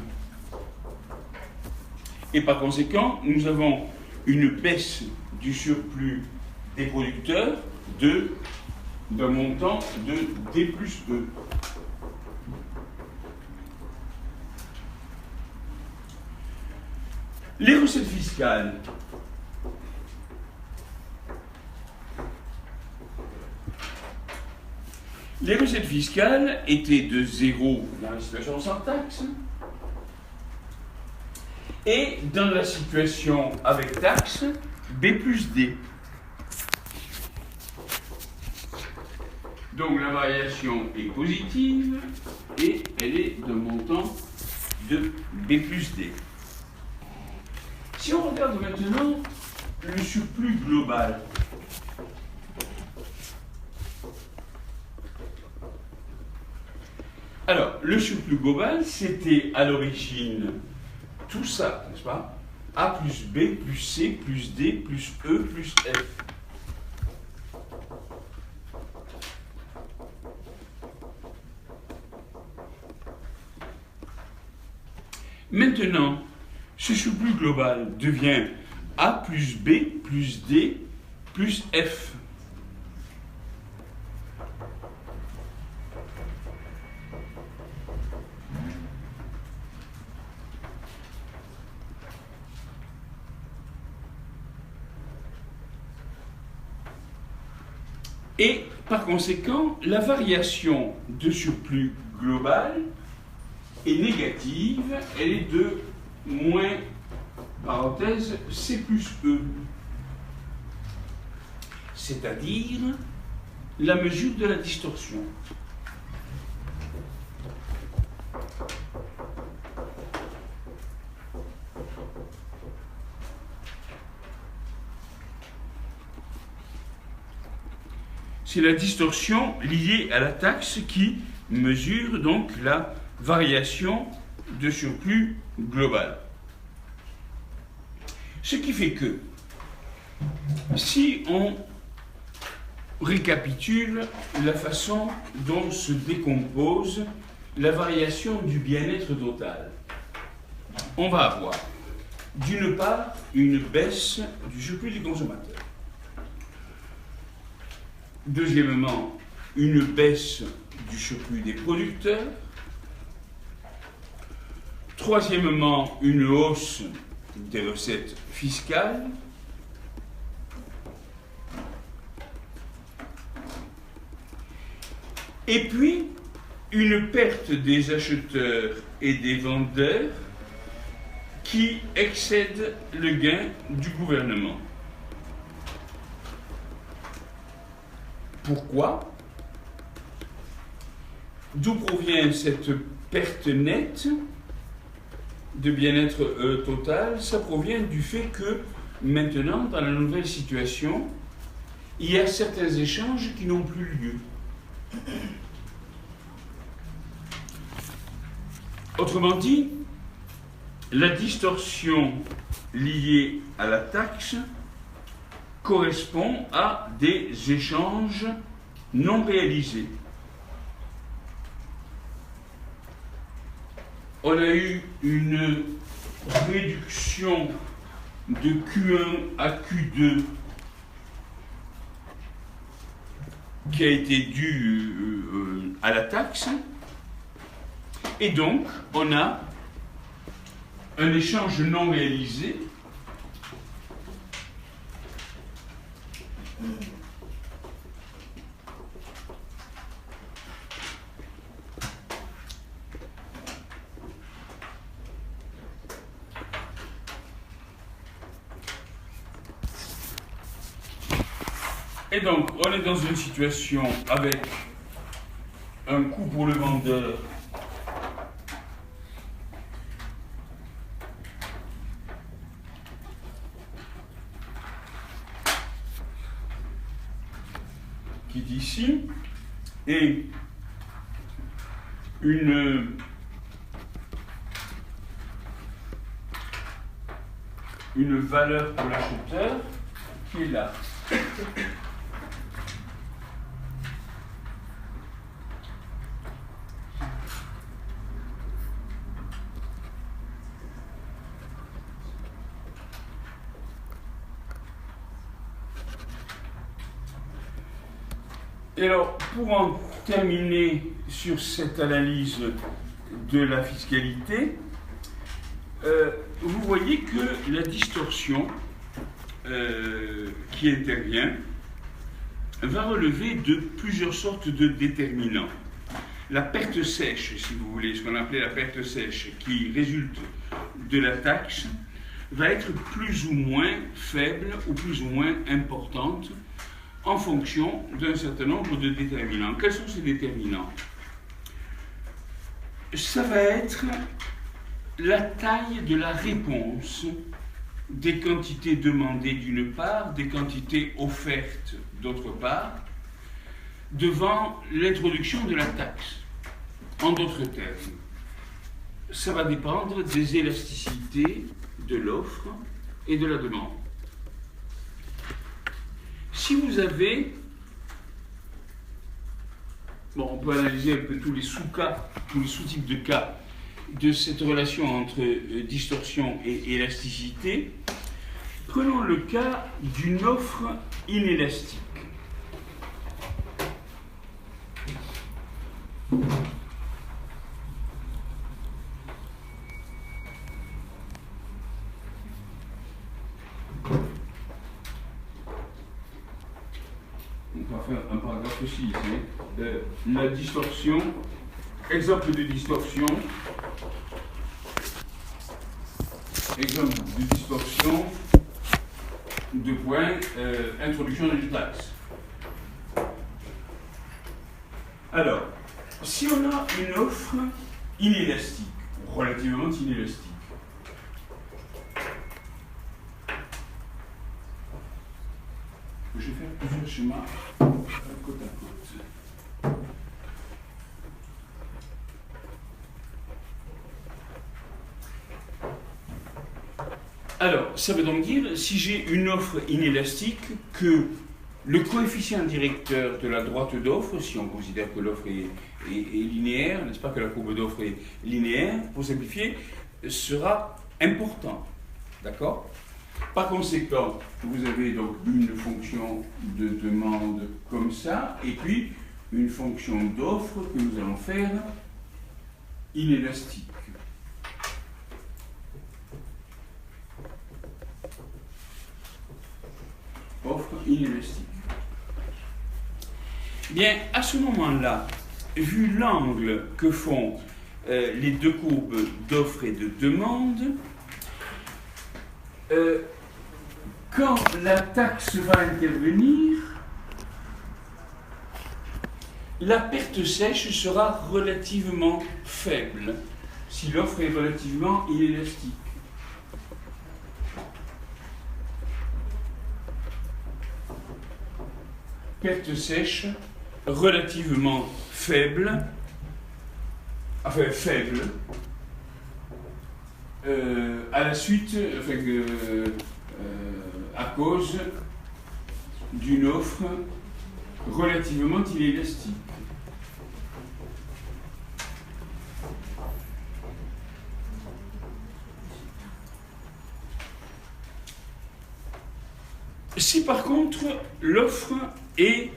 Speaker 2: Et par conséquent, nous avons une baisse du surplus des producteurs d'un montant de D plus E. Les recettes fiscales. Les recettes fiscales étaient de 0 dans la situation sans taxe et dans la situation avec taxe, B plus D. Donc la variation est positive et elle est d'un montant de B plus D. Si on regarde maintenant le surplus global, alors le surplus global, c'était à l'origine tout ça, n'est-ce pas? A plus B plus C plus D plus E plus F. Maintenant, ce surplus global devient A plus B plus D plus F. Et par conséquent, la variation de surplus global est négative, elle est de moins, parenthèse, C plus E. C'est-à-dire la mesure de la distorsion. C'est la distorsion liée à la taxe qui mesure donc la variation de surplus global. Ce qui fait que, si on récapitule la façon dont se décompose la variation du bien-être total, on va avoir d'une part une baisse du surplus du consommateur. Deuxièmement, une baisse du surplus des producteurs. Troisièmement, une hausse des recettes fiscales. Et puis, une perte des acheteurs et des vendeurs qui excède le gain du gouvernement. Pourquoi? D'où provient cette perte nette de bien-être total? Ça provient du fait que maintenant, dans la nouvelle situation, il y a certains échanges qui n'ont plus lieu. Autrement dit, la distorsion liée à la taxe correspond à des échanges non réalisés. On a eu une réduction de Q1 à Q2 qui a été due à la taxe, et donc on a un échange non réalisé et donc on est dans une situation avec un coût pour le vendeur qui est ici et une valeur pour l'acheteur qui est là. Et alors, pour en terminer sur cette analyse de la fiscalité, vous voyez que la distorsion qui intervient va relever de plusieurs sortes de déterminants. La perte sèche, si vous voulez, ce qu'on appelait la perte sèche, qui résulte de la taxe, va être plus ou moins faible ou plus ou moins importante en fonction d'un certain nombre de déterminants. Quels sont ces déterminants? Ça va être la taille de la réponse des quantités demandées d'une part, des quantités offertes d'autre part, devant l'introduction de la taxe. En d'autres termes, ça va dépendre des élasticités de l'offre et de la demande. Si vous avez, bon, on peut analyser un peu tous les sous-cas, tous les sous-types de cas de cette relation entre distorsion et élasticité. Prenons le cas d'une offre inélastique. On va faire un paragraphe aussi ici. La distorsion, exemple de distorsion. Exemple de distorsion, de point, introduction d'une taxe. Alors, si on a une offre inélastique, relativement inélastique, je vais faire plusieurs schémas côte à côte. Alors, ça veut donc dire, si j'ai une offre inélastique, que le coefficient directeur de la droite d'offre, si on considère que l'offre est linéaire, n'est-ce pas, que la courbe d'offre est linéaire, pour simplifier, sera important. D'accord? Par conséquent, vous avez donc une fonction de demande comme ça, et puis une fonction d'offre que nous allons faire inélastique. Offre inélastique. Bien, à ce moment-là, vu l'angle que font les deux courbes d'offre et de demande, quand la taxe va intervenir, la perte sèche sera relativement faible si l'offre est relativement inélastique. Perte sèche relativement faible, enfin faible, à la suite, à cause d'une offre relativement inélastique. Si par contre l'offre est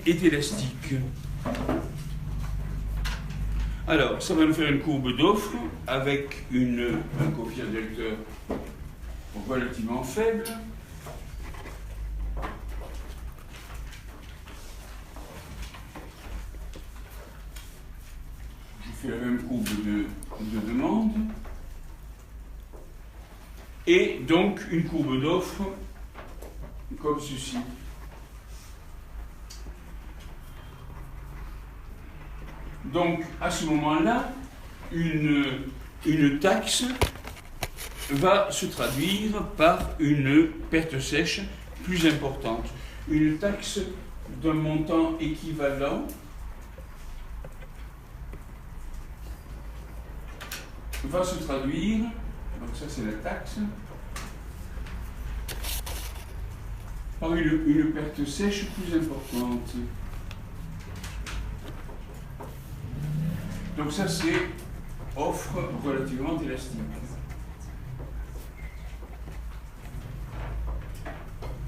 Speaker 2: élastique, alors ça va nous faire une courbe d'offre avec un coefficient directeur relativement faible. Je fais la même courbe de demande. Et donc une courbe d'offre comme ceci. Donc, à ce moment-là, une taxe va se traduire par une perte sèche plus importante. Une taxe d'un montant équivalent va se traduire, donc ça c'est la taxe, par une perte sèche plus importante. Donc ça c'est offre relativement élastique.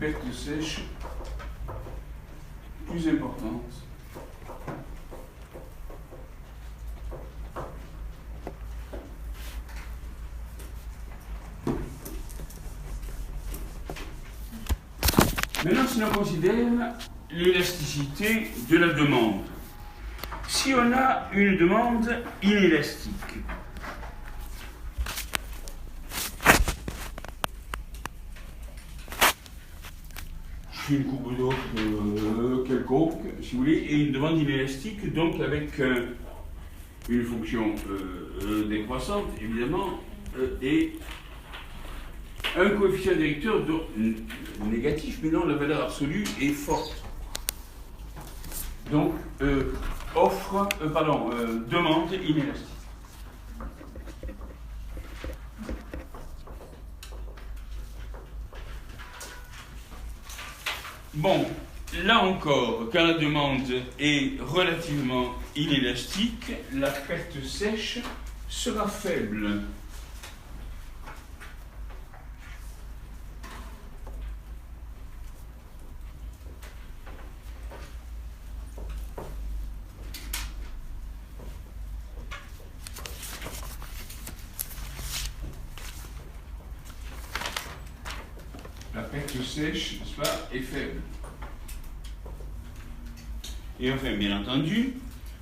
Speaker 2: Perte sèche plus importante. Maintenant, si on considère l'élasticité de la demande, si on a une demande inélastique, je fais une courbe d'offre quelconque, si vous voulez, et une demande inélastique, donc avec une fonction décroissante, évidemment, et un coefficient directeur négatif, mais non, la valeur absolue est forte. Donc, demande inélastique. Bon, là encore, quand la demande est relativement inélastique, la perte sèche sera faible. La perte sèche, n'est-ce pas, est faible. Et enfin, bien entendu,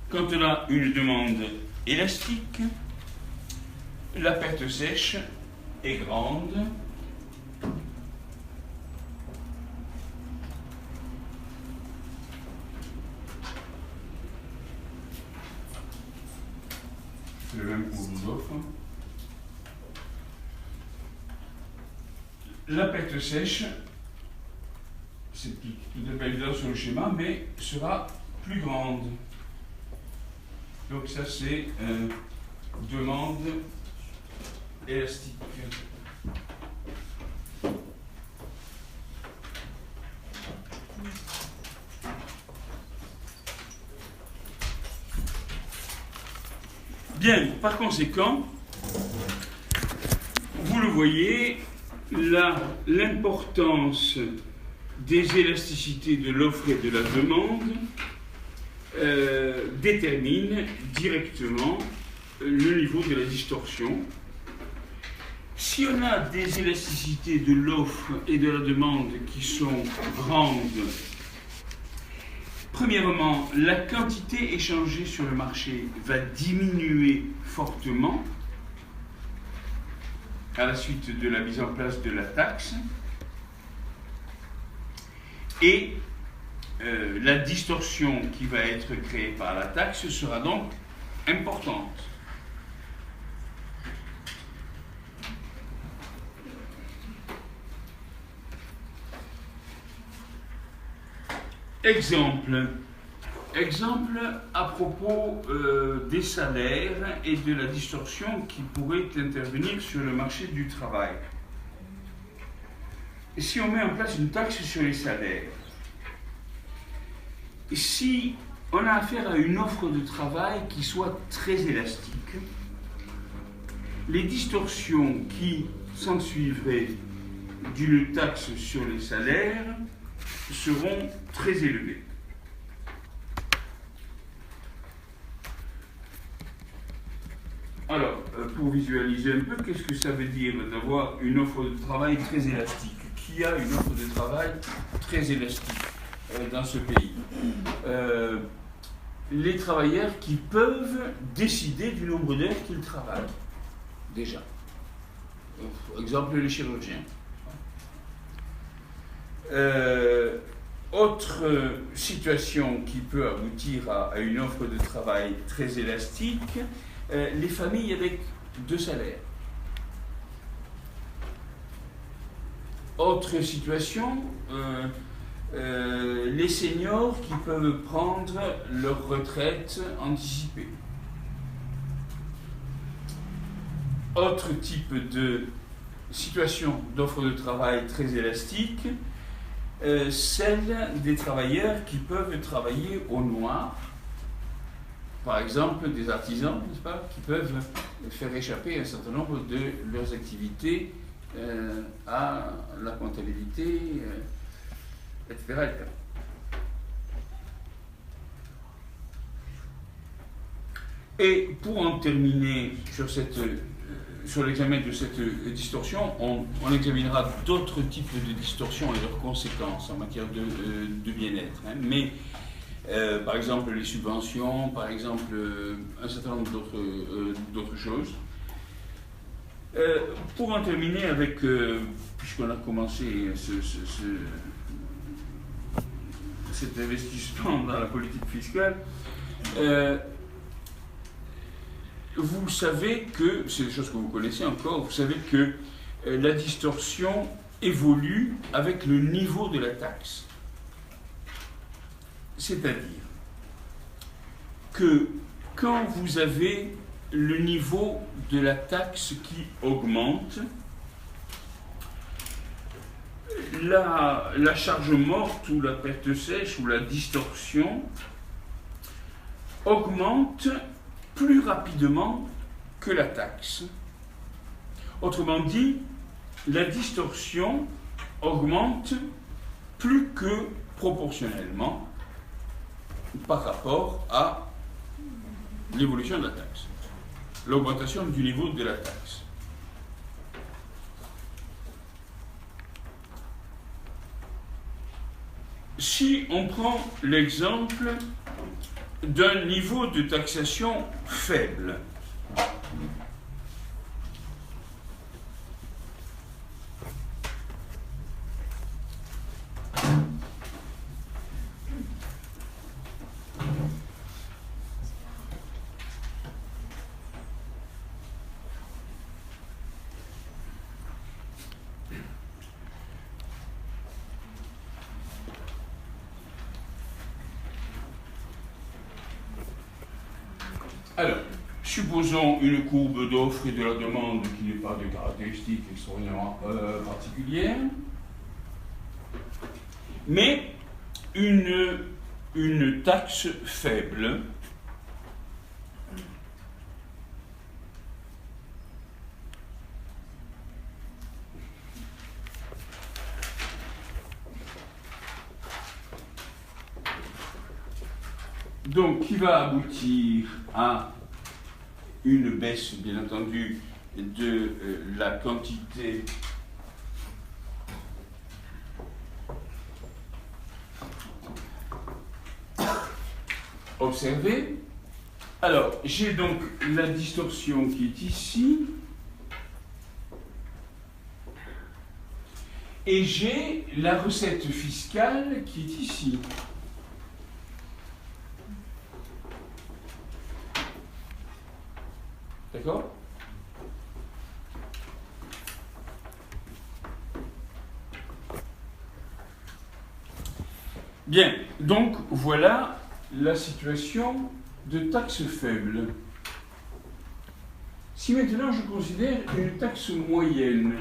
Speaker 2: quand on a une demande élastique, la perte sèche est grande. C'est le même cours d'offre. La perte sèche, c'est tout à fait évident sur le schéma, mais sera plus grande. Donc ça c'est demande élastique. Bien, par conséquent, vous le voyez, l'importance des élasticités de l'offre et de la demande détermine directement le niveau de la distorsion. Si on a des élasticités de l'offre et de la demande qui sont grandes, premièrement, la quantité échangée sur le marché va diminuer fortement. à la suite de la mise en place de la taxe. Et la distorsion qui va être créée par la taxe sera donc importante. Exemple à propos des salaires et de la distorsion qui pourrait intervenir sur le marché du travail. Si on met en place une taxe sur les salaires, si on a affaire à une offre de travail qui soit très élastique, les distorsions qui s'ensuivraient d'une taxe sur les salaires seront très élevées. Alors, pour visualiser un peu, qu'est-ce que ça veut dire d'avoir une offre de travail très élastique? Qui a une offre de travail très élastique dans ce pays? Les travailleurs qui peuvent décider du nombre d'heures qu'ils travaillent, déjà. Exemple, les chirurgiens. Autre situation qui peut aboutir à une offre de travail très élastique, les familles avec 2 salaires. Autre situation, les seniors qui peuvent prendre leur retraite anticipée. Autre type de situation d'offre de travail très élastique, celle des travailleurs qui peuvent travailler au noir. Par exemple, des artisans, n'est-ce pas, qui peuvent faire échapper un certain nombre de leurs activités à la comptabilité, etc., etc. Et pour en terminer sur l'examen de cette distorsion, on examinera d'autres types de distorsions et leurs conséquences en matière de bien-être. Mais par exemple les subventions, par exemple un certain nombre d'autres choses. Pour en terminer avec, puisqu'on a commencé cet investissement dans la politique fiscale, vous savez que, c'est des choses que vous connaissez encore, vous savez que la distorsion évolue avec le niveau de la taxe. C'est-à-dire que quand vous avez le niveau de la taxe qui augmente, la charge morte ou la perte sèche ou la distorsion augmente plus rapidement que la taxe. Autrement dit, la distorsion augmente plus que proportionnellement par rapport à l'évolution de la taxe, l'augmentation du niveau de la taxe. Si on prend l'exemple d'un niveau de taxation faible, alors, supposons une courbe d'offre et de la demande qui n'est pas de caractéristiques extraordinairement particulières, mais une taxe faible. Donc, qui va aboutir à une baisse, bien entendu, de la quantité observée. Alors, j'ai donc la distorsion qui est ici, Et j'ai la recette fiscale qui est ici. D'accord? Bien, donc voilà la situation de taxe faible. Si maintenant je considère une taxe moyenne,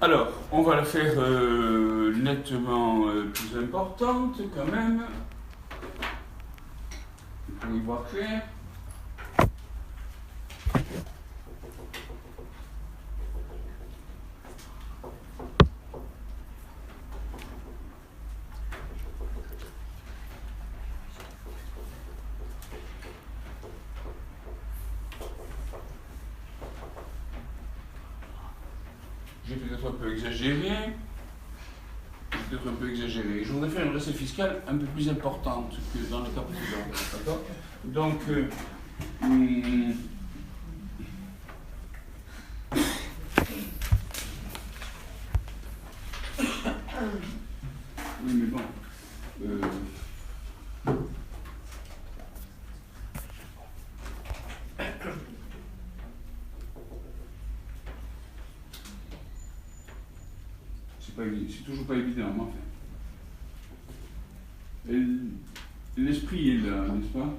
Speaker 2: alors, on va la faire nettement plus importante quand même, pour y voir clair. J'ai peut-être un peu exagéré. Je voudrais faire une recette fiscale un peu plus importante que dans le cas précédent. D'accord? Donc, oui, mais bon. C'est toujours pas évident, mais enfin. L'esprit est là, n'est-ce pas?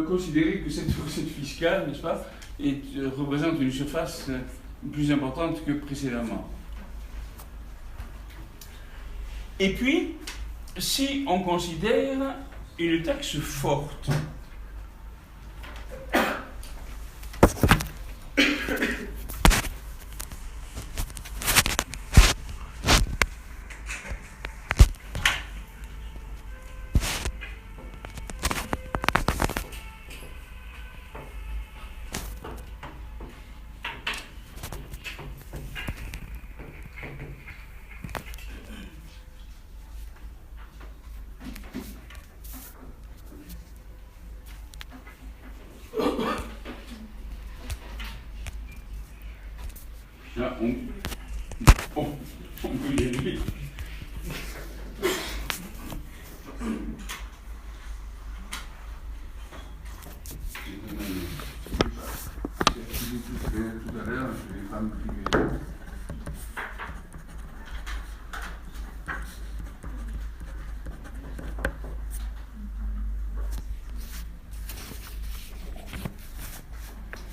Speaker 2: Considérer que cette recette fiscale, n'est-ce pas, représente une surface plus importante que précédemment. Et puis, si on considère une taxe forte, là, on peut y aller. Tout à l'heure, je vais pas me priver.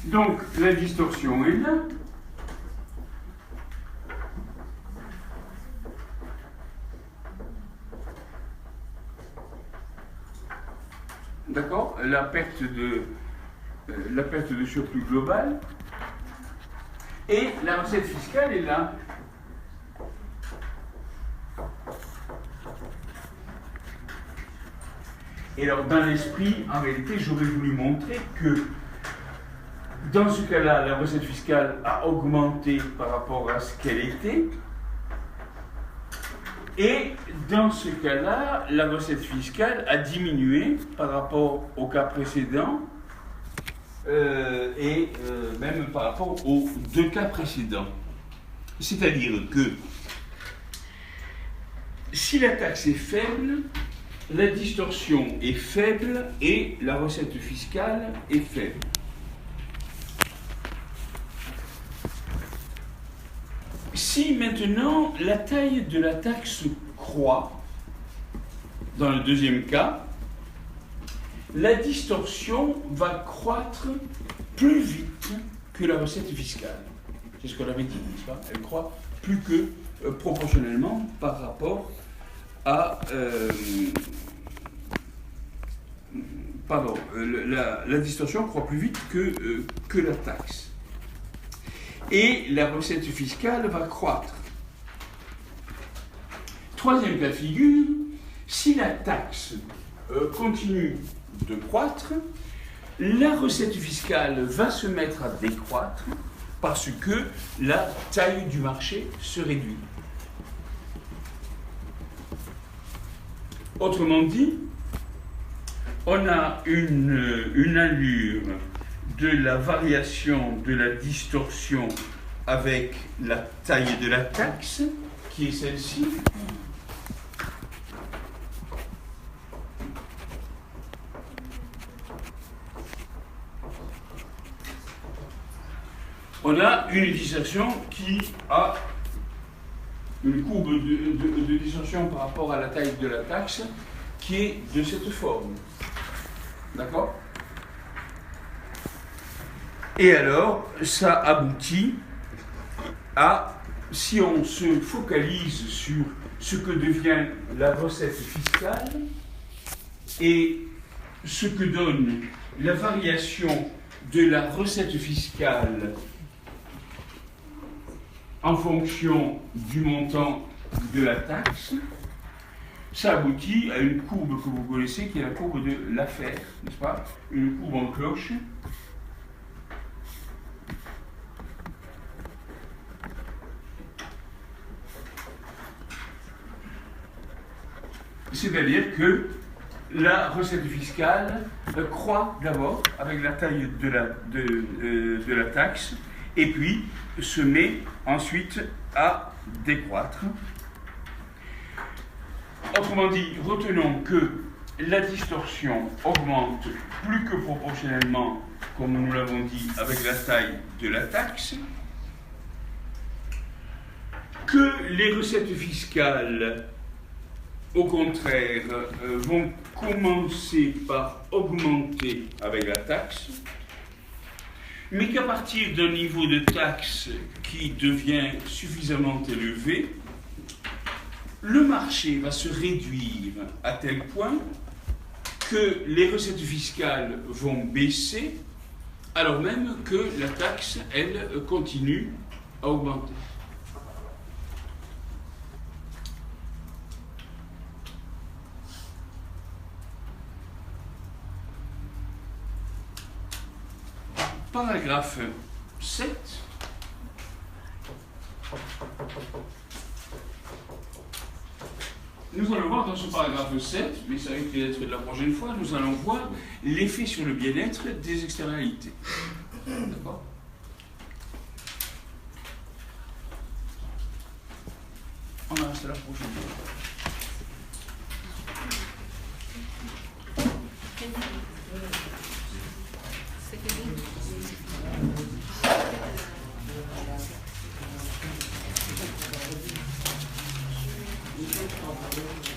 Speaker 2: Donc, la distorsion est là. D'accord? La perte de surplus global. Et la recette fiscale est là. Et alors, dans l'esprit, en réalité, j'aurais voulu montrer que dans ce cas-là, la recette fiscale a augmenté par rapport à ce qu'elle était. Et dans ce cas-là, la recette fiscale a diminué par rapport au cas précédent et même par rapport aux deux cas précédents. C'est-à-dire que si la taxe est faible, la distorsion est faible et la recette fiscale est faible. Si maintenant la taille de la taxe croît, dans le deuxième cas, la distorsion va croître plus vite que la recette fiscale. C'est ce qu'on avait dit, n'est-ce pas? Elle croît plus que proportionnellement par rapport à... la distorsion croît plus vite que la taxe. Et la recette fiscale va croître. Troisième cas de figure, si la taxe continue de croître, la recette fiscale va se mettre à décroître parce que la taille du marché se réduit. Autrement dit, on a une allure de la variation de la distorsion avec la taille de la taxe, qui est celle-ci. On a une distorsion qui a une courbe de distorsion par rapport à la taille de la taxe qui est de cette forme. D'accord? Et alors, ça aboutit à, si on se focalise sur ce que devient la recette fiscale et ce que donne la variation de la recette fiscale en fonction du montant de la taxe, ça aboutit à une courbe que vous connaissez, qui est la courbe de l'affaire, n'est-ce pas? Une courbe en cloche. C'est-à-dire que la recette fiscale croît d'abord avec la taille de la taxe, et puis se met ensuite à décroître. Autrement dit, retenons que la distorsion augmente plus que proportionnellement, comme nous l'avons dit, avec la taille de la taxe, que les recettes fiscales, au contraire, vont commencer par augmenter avec la taxe, mais qu'à partir d'un niveau de taxe qui devient suffisamment élevé, le marché va se réduire à tel point que les recettes fiscales vont baisser, alors même que la taxe, elle, continue à augmenter. Paragraphe 7. Nous allons voir dans ce paragraphe 7, mais ça risque d'être de la prochaine fois, nous allons voir l'effet sur le bien-être des externalités. D'accord? On en reste à la prochaine fois.
Speaker 3: C'est